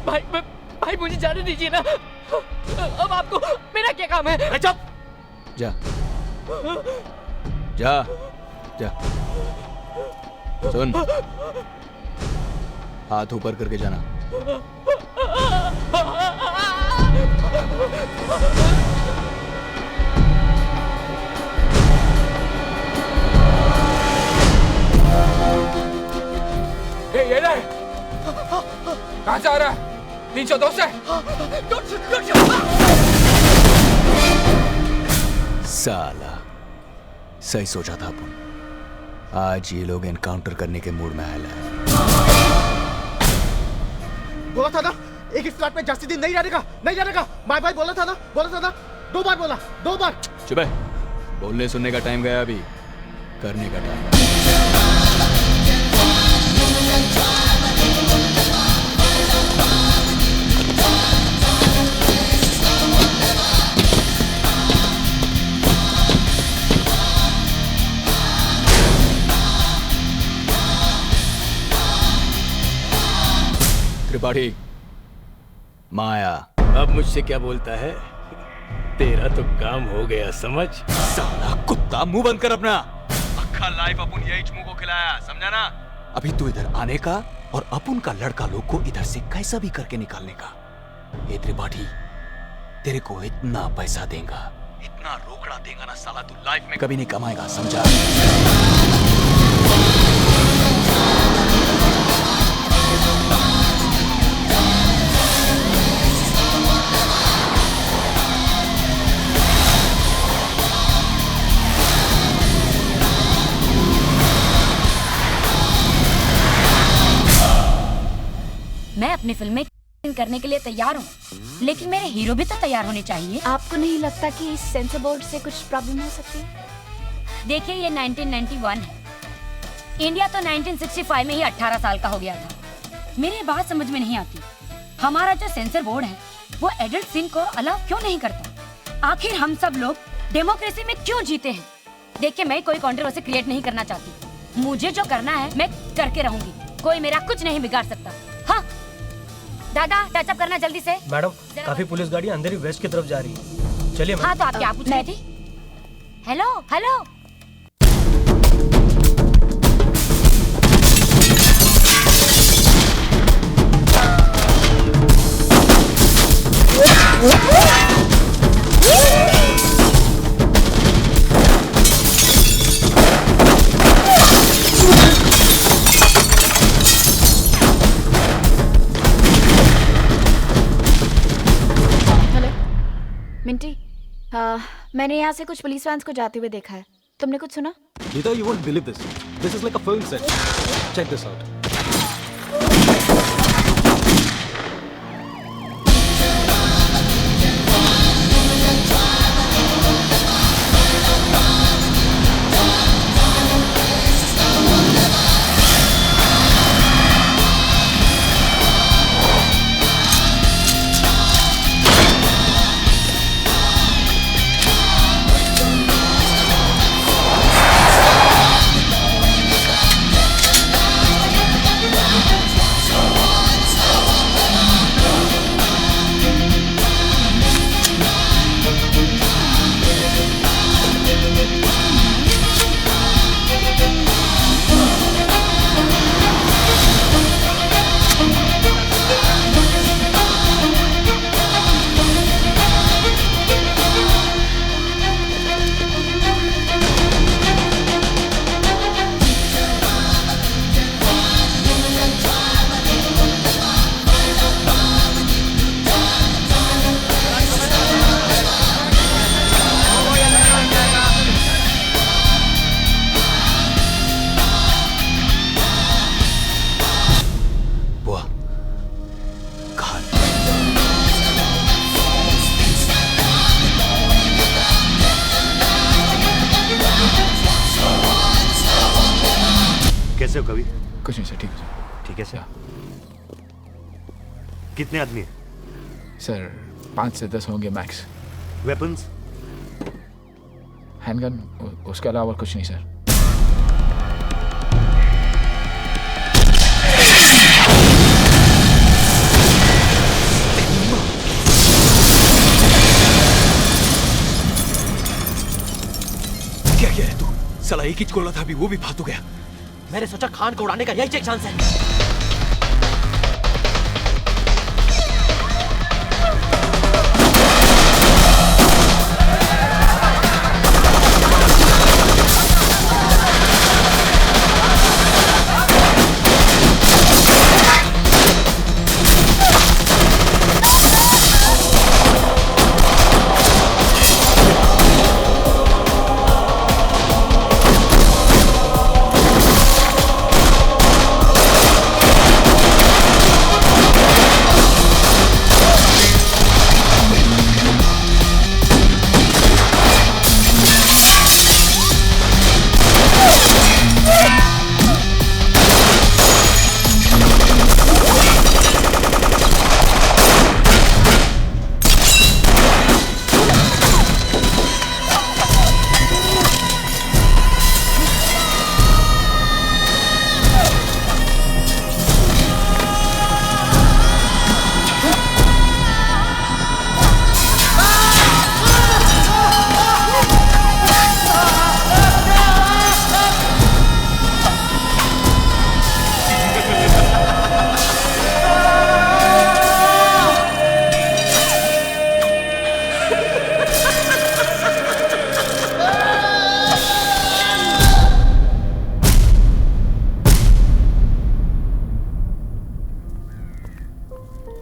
भाई मुझे जाने दीजिए ना। अब आपको मेरा क्या काम है? चुप! जा जा जा। सुन, हाथ ऊपर करके जाना। ये ले। कहाँ से आ रहा है? 302 से? साला सही सोचा था अपन। आज ये लोग एनकाउंटर करने के मूड में आया है। बोला था ना एक इस फ्लैट में जास्ती दिन नहीं रहने का। भाई बोला था ना 2 बार बोला, 2 बार। चुप है, बोलने सुनने का टाइम गया, अभी करने का टाइम। त्रिपाठी, माया अब मुझसे क्या बोलता है? तेरा तो काम हो गया समझ। साला कुत्ता, मुंह बंद कर अपना। अक्खा लाइफ अपन यही चमू को खिलाया, समझा ना? अभी तू इधर आने का और अपन का लड़का लोग को इधर से कैसा भी करके निकालने का। ये त्रिपाठी, तेरे को इतना पैसा देगा, इतना रोकड़ा देगा ना साला, तू लाइफ में कभी नहीं कमाएगा, समझा? मैं अपनी फिल्में करने के लिए तैयार हूँ, लेकिन मेरे हीरो भी तो तैयार होने चाहिए। आपको नहीं लगता कि इस सेंसर बोर्ड से कुछ प्रॉब्लम हो सकती है? देखिए, ये 1991 है, इंडिया तो 1965 में ही 18 साल का हो गया था। मेरी बात समझ में नहीं आती, हमारा जो सेंसर बोर्ड है वो एडल्ट सीन को अलाउ क्यों नहीं करता? आखिर हम सब लोग डेमोक्रेसी में क्यों जीते हैं? देखिए, मैं कोई कंट्रोवर्सी क्रिएट नहीं करना चाहती, मुझे जो करना है मैं करके रहूंगी, कोई मेरा कुछ नहीं बिगाड़ सकता। हाँ दादा, टचअप करना जल्दी से। मैडम, काफी पुलिस गाड़ी अंदर ही वेस्ट की तरफ जा रही है। चलिए। हाँ तो आप क्या पूछ रही थी? Hello hello. मिंटी, मैंने यहाँ से कुछ पुलिस वैन्स को जाते हुए देखा है, तुमने कुछ सुना? Gita, you won't believe this. This is like a film set. Check this out. कैसे हो कवि? कुछ नहीं सर, ठीक है सर। ठीक है सर। कितने आदमी हैं? सर 5 से 10 होंगे मैक्स। वेपन्स? हैंडगन, उसके अलावा कुछ नहीं सर। क्या किया है तू? साला एक ही गोला था, अभी वो भी फालतू गया। मैंने सोचा खान को उड़ाने का यही एक चांस है।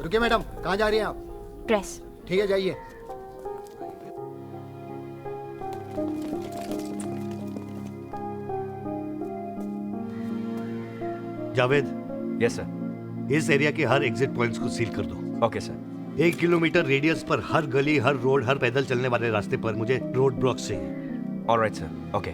रुकिए मैडम, कहाँ जा रही हैं आप? प्रेस। ठीक है, जाइए। जावेद। Yes sir. इस एरिया के हर एग्जिट पॉइंट्स को सील कर दो। Okay sir. 1 किलोमीटर रेडियस पर हर गली, हर रोड, हर पैदल चलने वाले रास्ते पर मुझे रोड ब्लॉक्स चाहिए। Alright sir. ओके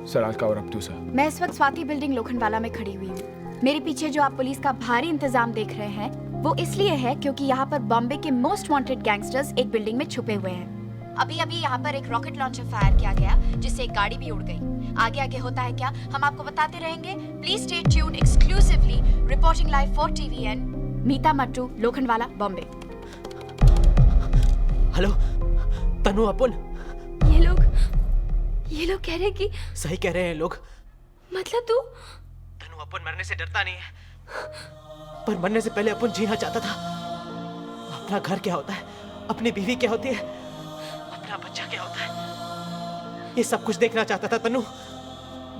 सर, आज कवर अप टू सर। मैं इस वक्त स्वाति बिल्डिंग लोखंडवाला में खड़ी हुई हूँ। मेरे पीछे जो आप पुलिस का भारी इंतजाम देख रहे हैं वो इसलिए है क्योंकि यहाँ पर बॉम्बे के मोस्ट वांटेड गैंगस्टर्स एक बिल्डिंग में छुपे हुए हैं। अभी अभी यहाँ पर एक रॉकेट लॉन्चर फायर किया गया जिससे एक गाड़ी भी उड़ गई। आगे आगे होता है क्या, हम आपको बताते रहेंगे। Please stay tuned exclusively, reporting live for TVN, Meeta Mattoo, Lokhandwala, Bombay. Hello Tanu, अपुन। ये लोग कह रहे हैं कि सही कह रहे हैं लोग। मतलब तू? तनु, अपुन मरने से डरता नहीं है, पर मरने से पहले अपुन जीना चाहता था। अपना घर क्या होता है, अपनी बीवी क्या होती है, अपना बच्चा क्या होता है, ये सब कुछ देखना चाहता था तनु।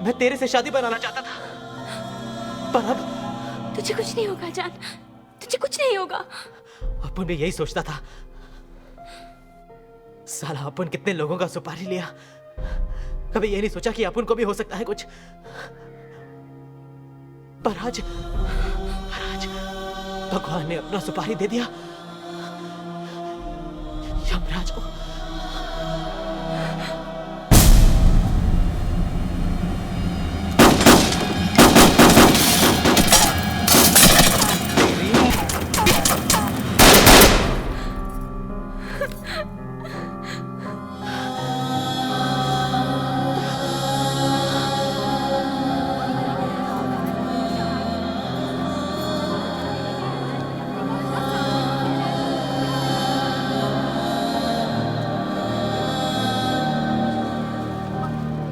मैं तेरे से शादी बनाना चाहता था, पर अब तुझे कुछ नहीं होगा जान, तुझे कुछ नहीं होगा। अपुन भी यही सोचता था। साला अपुन कितने लोगों का सुपारी लिया, कभी ये नहीं सोचा कि अपुन को भी हो सकता है कुछ। पर आज भगवान ने अपना सुपारी दे दिया यमराज को।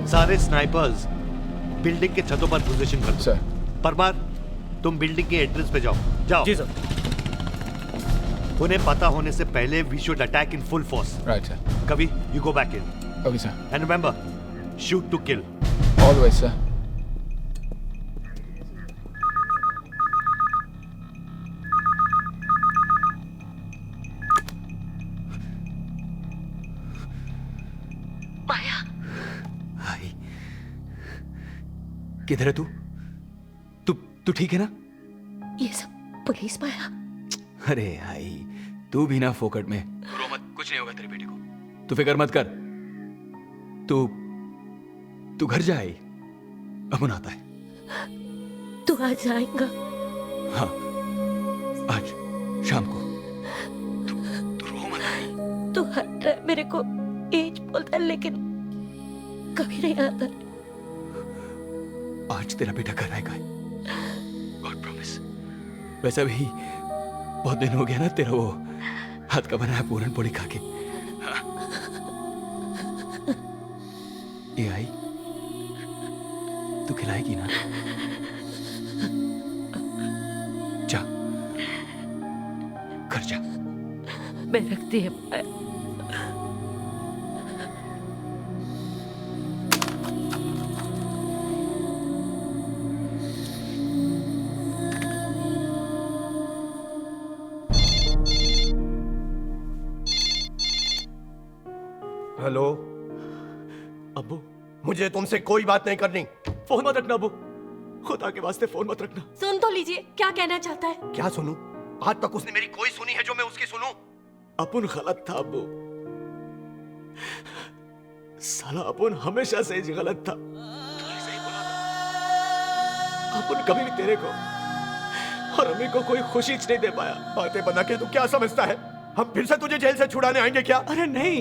सारे स्नाइपर्स बिल्डिंग के छतों पर पोजीशन कर सर। परमार, तुम बिल्डिंग के एंट्रेंस पे जाओ। जाओ। जी सर। उन्हें पता होने से पहले we should attack in full force. Right sir. कभी you go back in. Okay sir. And remember, shoot to kill. Always sir. किधर है तू? तू ठीक है ना? ये सब पुलिस माया। अरे भाई, तू भी ना फोकट में रो मत, कुछ नहीं होगा तेरे बेटे को। तू फिक्र मत कर। तू घर जाए, अपुन आता है। तू आज आएगा? हाँ, आज शाम को। तू हर टाइम मेरे को एज बोलता है लेकिन कभी नहीं आता। आज तेरा बेटा घर आएगा, गॉड प्रॉमिस। वैसे भी बहुत दिन हो गया ना तेरा वो हाथ का बनाया पूरन पोली खा के। हाँ। ये आई, तू खिलाएगी ना? जा, घर जा। मैं रखती है। हेलो अब्बू, मुझे तुमसे कोई बात नहीं करनी। फोन मत रखना अब्बू, खुदा के वास्ते फोन मत रखना। सुन तो लीजिए, क्या कहना चाहता है? क्या सुनूं? आज तक उसने मेरी कोई सुनी है जो मैं उसकी सुनूं? अपुन गलत था अब्बू, साला अपुन हमेशा से ही गलत था। तूने सही बोला था। अपुन कभी भी तेरे को और अम्मी को कोई खुशी नहीं दे पाया। बातें बना के तू क्या समझता है? हम फिर से तुझे जेल से छुड़ाने आएंगे क्या? अरे नहीं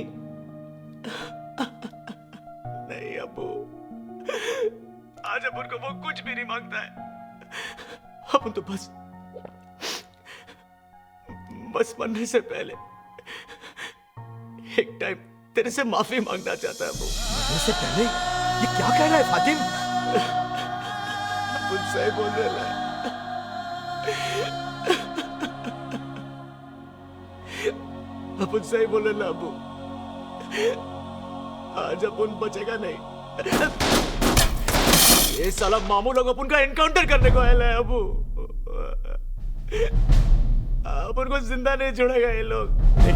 नहीं अब्बू, आज अपुन को वो कुछ भी नहीं मांगता है। अपुन तो बस मरने से पहले एक टाइम तेरे से माफी मांगना चाहता है अब्बू। मरने से पहले? ये क्या कह रहा है फातिम? अपुन सही बोल रहा है। अपुन सही बोल रहा अब्बू, आज अपुन बचेगा नहीं। ये साला मामू लोग अपुन का एनकाउंटर करने को आया है अब्बू। अपुन को जिंदा नहीं छोड़ेगा ये लोग। नहीं,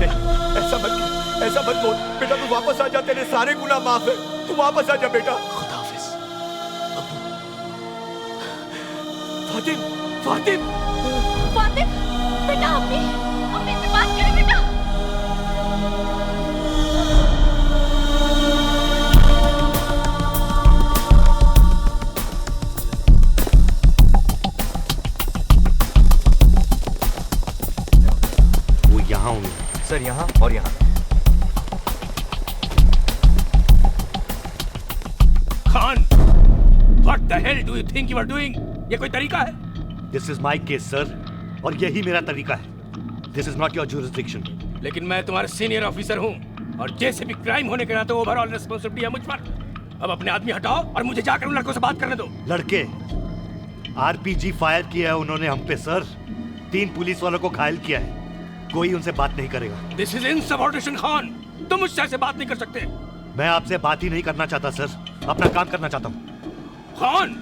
ऐसा मत बोल बेटा। तू वापस आ जा, तेरे सारे गुनाह माफ है। तू वापस आ जा बेटा। खुदा हाफिज अब्बू। फातिम, फातिम, फातिम, बेटा अम्मी से बात करें बेटा। यहाँ हूँ सर, यहाँ और यहाँ। Khan, what the hell do you think you are doing? ये कोई तरीका है? This is my case, sir, और यही मेरा तरीका है। This is not your jurisdiction. लेकिन मैं तुम्हारा सीनियर ऑफिसर हूँ और जैसे भी क्राइम होने के नाते ओवरऑल रिस्पॉन्सिबिलिटी है मुझ पर। अब अपने आदमी हटाओ और मुझे जाकर उन लड़कों से बात करने दो। लड़के आरपीजी फायर किया है उन्होंने हम पे सर। 3 पुलिस वालों को घायल किया है। कोई उनसे बात नहीं करेगा। This is insubordination, Khan. तुम मुझसे ऐसे बात नहीं कर सकते। मैं आपसे बात ही नहीं करना चाहता सर, अपना काम करना चाहता हूँ। Khan,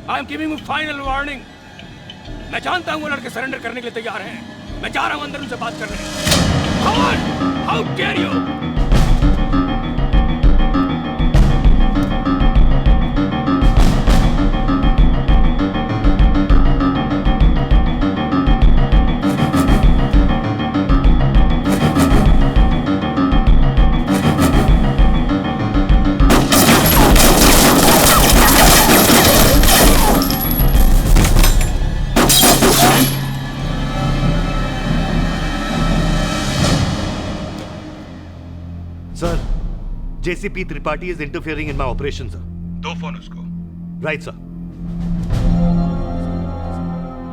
I am giving you final warning. मैं जानता हूँ वो लड़के सरेंडर करने के लिए तैयार हैं। मैं जा रहा हूँ अंदर उनसे बात करने। Khan, how dare you? Sir, JCP Tripathi is interfering in my operation, sir. दो फोन उसको। Right, sir.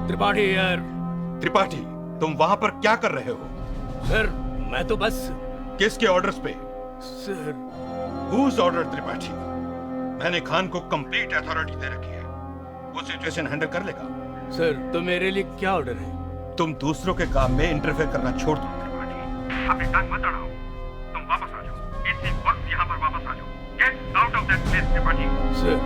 त्रिपाठी यार। त्रिपाठी, तुम वहां पर क्या कर रहे हो? सर, मैं तो बस। किसके ऑर्डर्स पे? सर। Whose order, Tripathi? मैंने खान को कंप्लीट अथॉरिटी दे रखी है। वो सिचुएशन हैंडल कर लेगा। सर, तो मेरे लिए क्या ऑर्डर है? तुम दूसरों के काम में इंटरफेयर करना छोड़ दो त्रिपाठी। अपनी टांग मत अड़ाओ। तुम वापस आ जाओ। इसी वक्त यहाँ पर वापस आ जाओ। Get out of that place, Tripathi. Sir.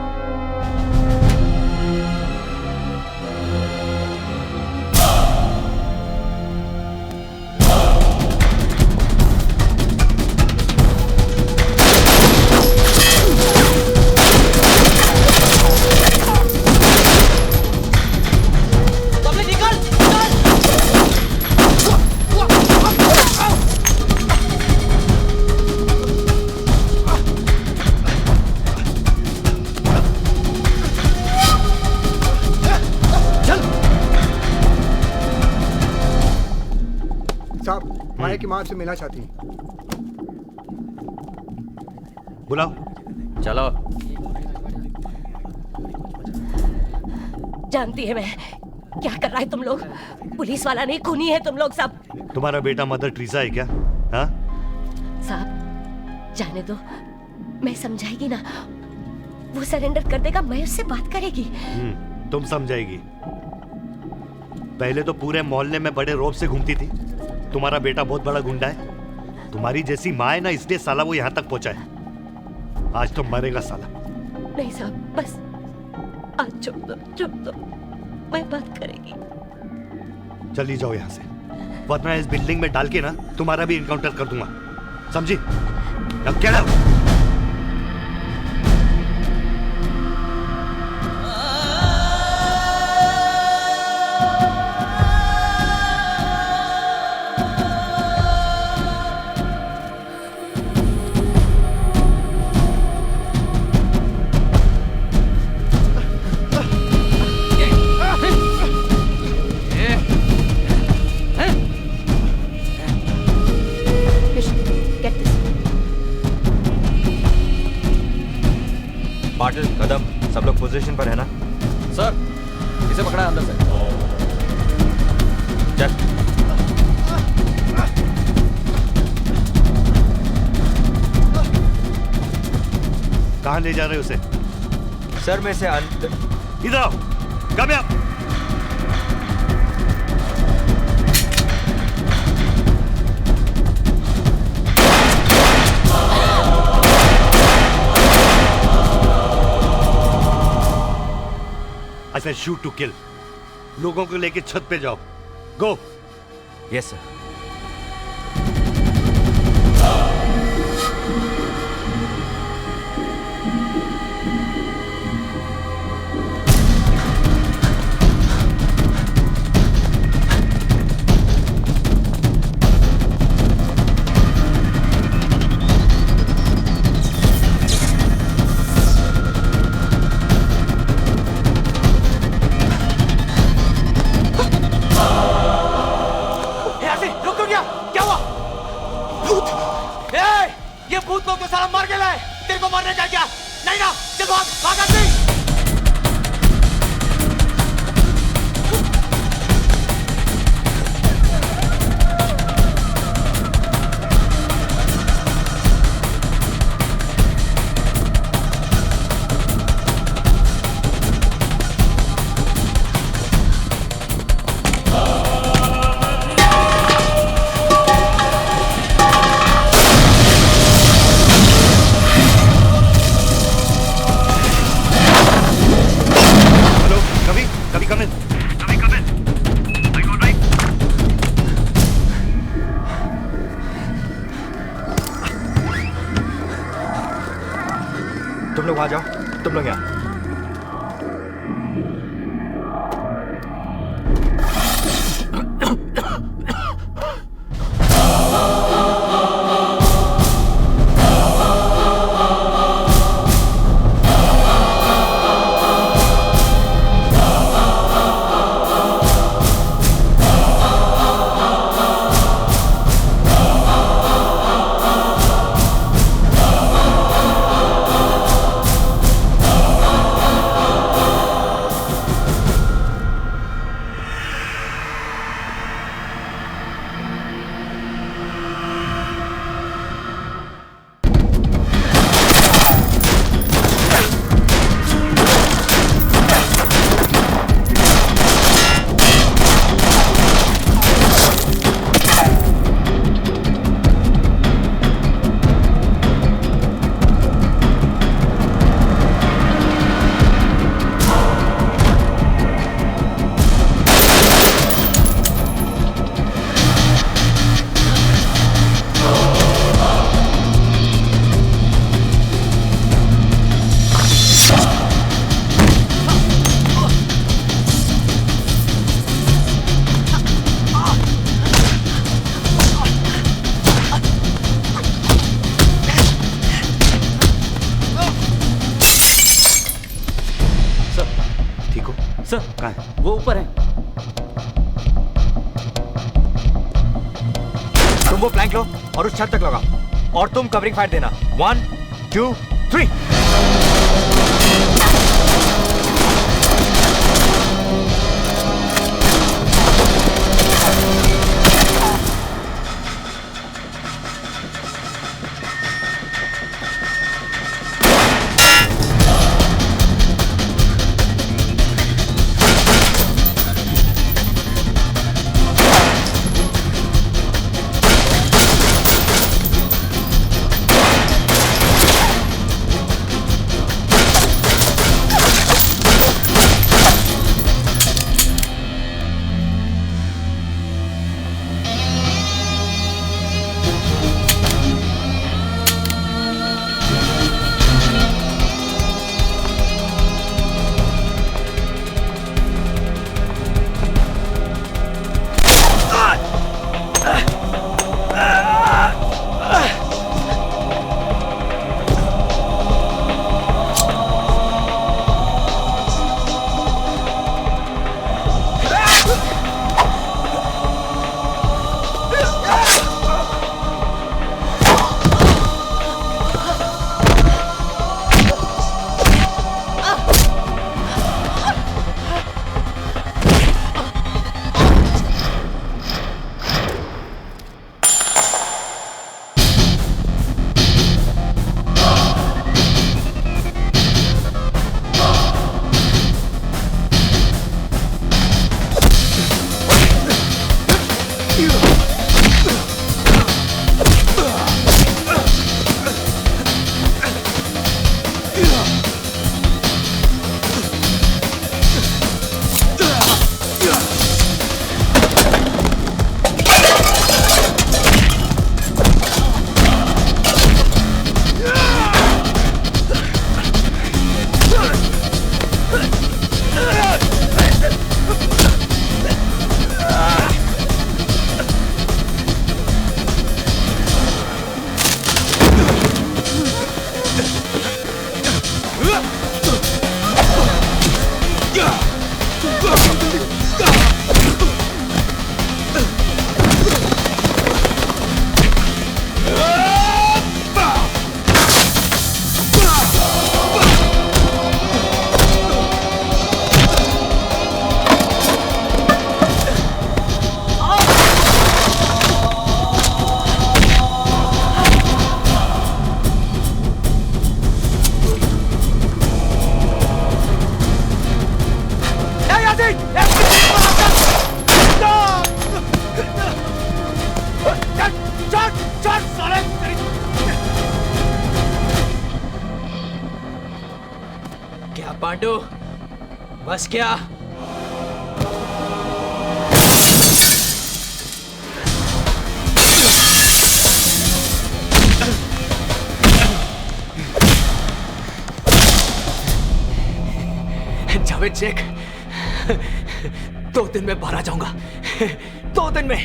साहब माया की माँ से मिलना चाहती हैं। बुलाओ। चलो। जानती है मैं क्या कर रहा है तुम लोग। पुलिस वाला नहीं, खूनी है तुम लोग सब। तुम्हारा बेटा मदर टेरेसा है क्या? हाँ? साहब जाने दो, मैं समझाएगी ना, वो सरेंडर कर देगा, मैं उससे बात करेगी। तुम समझाएगी। पहले तो पूरे मोहल्ले में बड़े रौब से घूमती थी। तुम्हारा बेटा बहुत बड़ा गुंडा है। तुम्हारी जैसी माँ है ना, इसलिए साला वो यहाँ तक पहुंचा है। आज तो मरेगा साला। नहीं साहब बस आज चुप दो, मैं बात करेगी। चली जाओ यहाँ से, वरना इस बिल्डिंग में डाल के ना तुम्हारा भी इनकाउंटर कर दूंगा, समझी? अब क्या पाटिल, कदम, सब लोग पोजीशन पर है ना? सर, इसे पकड़ा है अंदर से। चल। कहाँ ले जा रहे हो उसे? सर में से अंदर। इधर आओ, कामयाब। I said shoot to kill. लोगों को लेके छत पे जाओ। Go. Yes sir. भूत लोग तो सारा मर गया है, तेरे को मरने का क्या? नहीं ना, चल भाग, भाग आदमी। तुम लोग वहां जाओ, तुम लोग यहाँ। सर कहाँ है? वो ऊपर है। तुम वो प्लैंक लो और उस छत तक लगाओ और तुम कवरिंग फायर देना। 1 2 3। क्या पांडु, बस क्या? जावेद शेख, 2 दिन में बाहर आ जाऊंगा। 2 दिन में।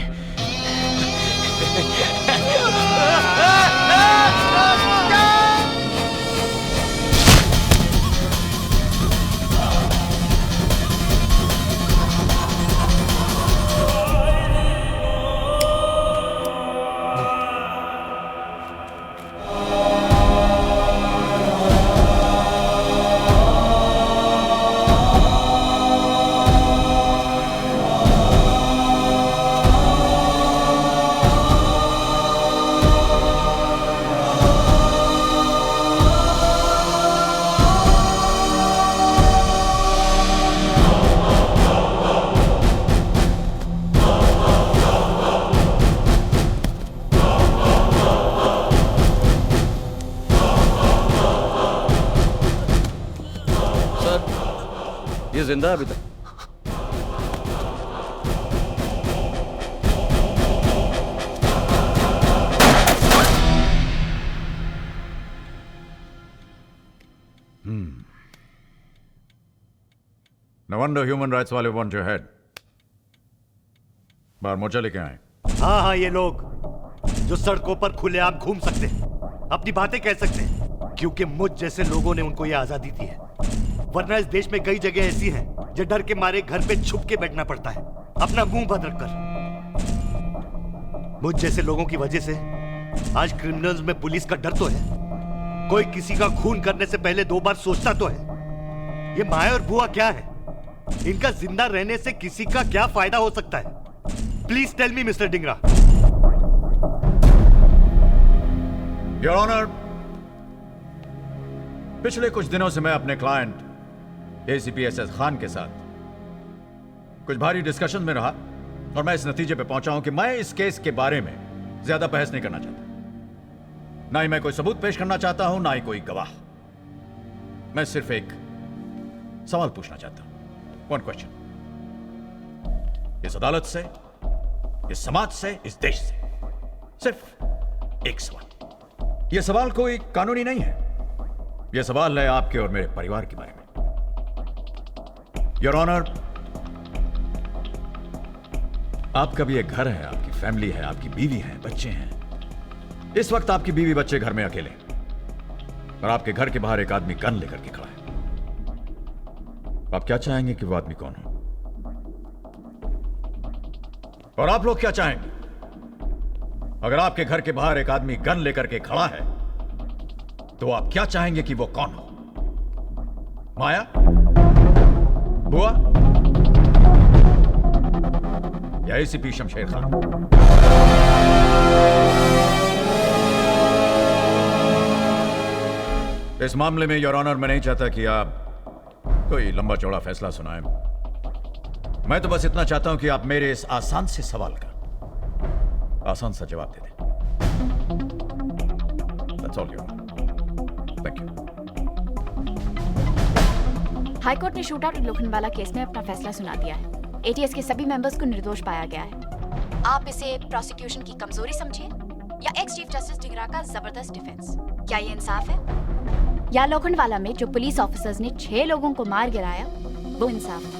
ये जिंदा है अभी तक? No wonder human rights वाले want your head. बाहर मोर्चा लेके आए। हाँ हाँ, ये लोग जो सड़कों पर खुलेआम घूम सकते हैं, अपनी बातें कह सकते हैं, क्योंकि मुझ जैसे लोगों ने उनको ये आजादी दी है। वरना इस देश में कई जगह ऐसी हैं जो डर के मारे घर पे छुप के बैठना पड़ता है, अपना मुंह बंद रखकर। मुझ जैसे लोगों की वजह से आज क्रिमिनल्स में पुलिस का डर तो है। कोई किसी का खून करने से पहले 2 बार सोचता तो है। ये माया और बुआ क्या है? इनका जिंदा रहने से किसी का क्या फायदा हो सकता है? Please tell me mister Dingra. Your honour, पिछले कुछ दिनों से मैं अपने क्लाइंट एसीपी एसएस खान के साथ कुछ भारी डिस्कशन में रहा और मैं इस नतीजे पे पहुंचा हूं कि मैं इस केस के बारे में ज्यादा बहस नहीं करना चाहता। ना ही मैं कोई सबूत पेश करना चाहता हूं, ना ही कोई गवाह। मैं सिर्फ एक सवाल पूछना चाहता हूं। One question. इस अदालत से, इस समाज से, इस देश से सिर्फ एक सवाल। यह सवाल कोई कानूनी नहीं है। यह सवाल है आपके और मेरे परिवार के बारे में। योर ऑनर, आपका भी एक घर है, आपकी फैमिली है, आपकी बीवी है, बच्चे हैं। इस वक्त आपकी बीवी बच्चे घर में अकेले और आपके घर के बाहर एक आदमी गन लेकर के खड़ा है। आप क्या चाहेंगे कि वो आदमी कौन हो? और आप लोग क्या चाहेंगे अगर आपके घर के बाहर एक आदमी गन लेकर के खड़ा है तो आप क्या चाहेंगे कि वो कौन हो? माया, बुआ या एसीपी शमशेर खान? इस मामले में योर ऑनर मैं नहीं चाहता कि आप कोई लंबा चौड़ा फैसला सुनाएं। मैं तो बस इतना चाहता हूं कि आप मेरे इस आसान से सवाल का आसान सा जवाब दे दें। That's all, Your Honor. Thank you. High court ने शूट आउट लोखंडवाला केस में अपना फैसला सुना दिया है। एटीएस के सभी मेंबर्स को निर्दोष पाया गया है। आप इसे प्रोसिक्यूशन की कमजोरी समझिए या एक्स चीफ जस्टिस डिंगरा का जबरदस्त डिफेंस। क्या ये इंसाफ है? या लोखंडवाला में जो पुलिस ऑफिसर्स ने 6 लोगों को मार गिराया वो इंसाफ था?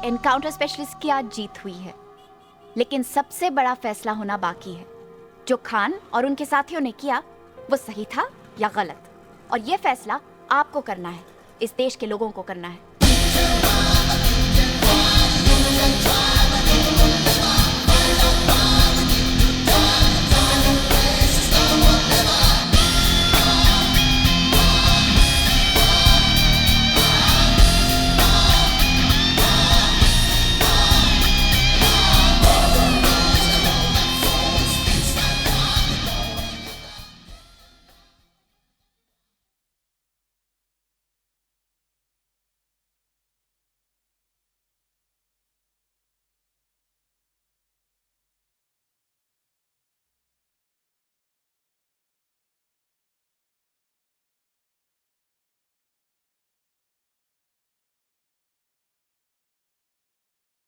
एनकाउंटर स्पेशलिस्ट की आज जीत हुई है, लेकिन सबसे बड़ा फैसला होना बाकी है। जो खान और उनके साथियों ने किया वो सही था या गलत, और ये फैसला आपको करना है, इस देश के लोगों को करना है।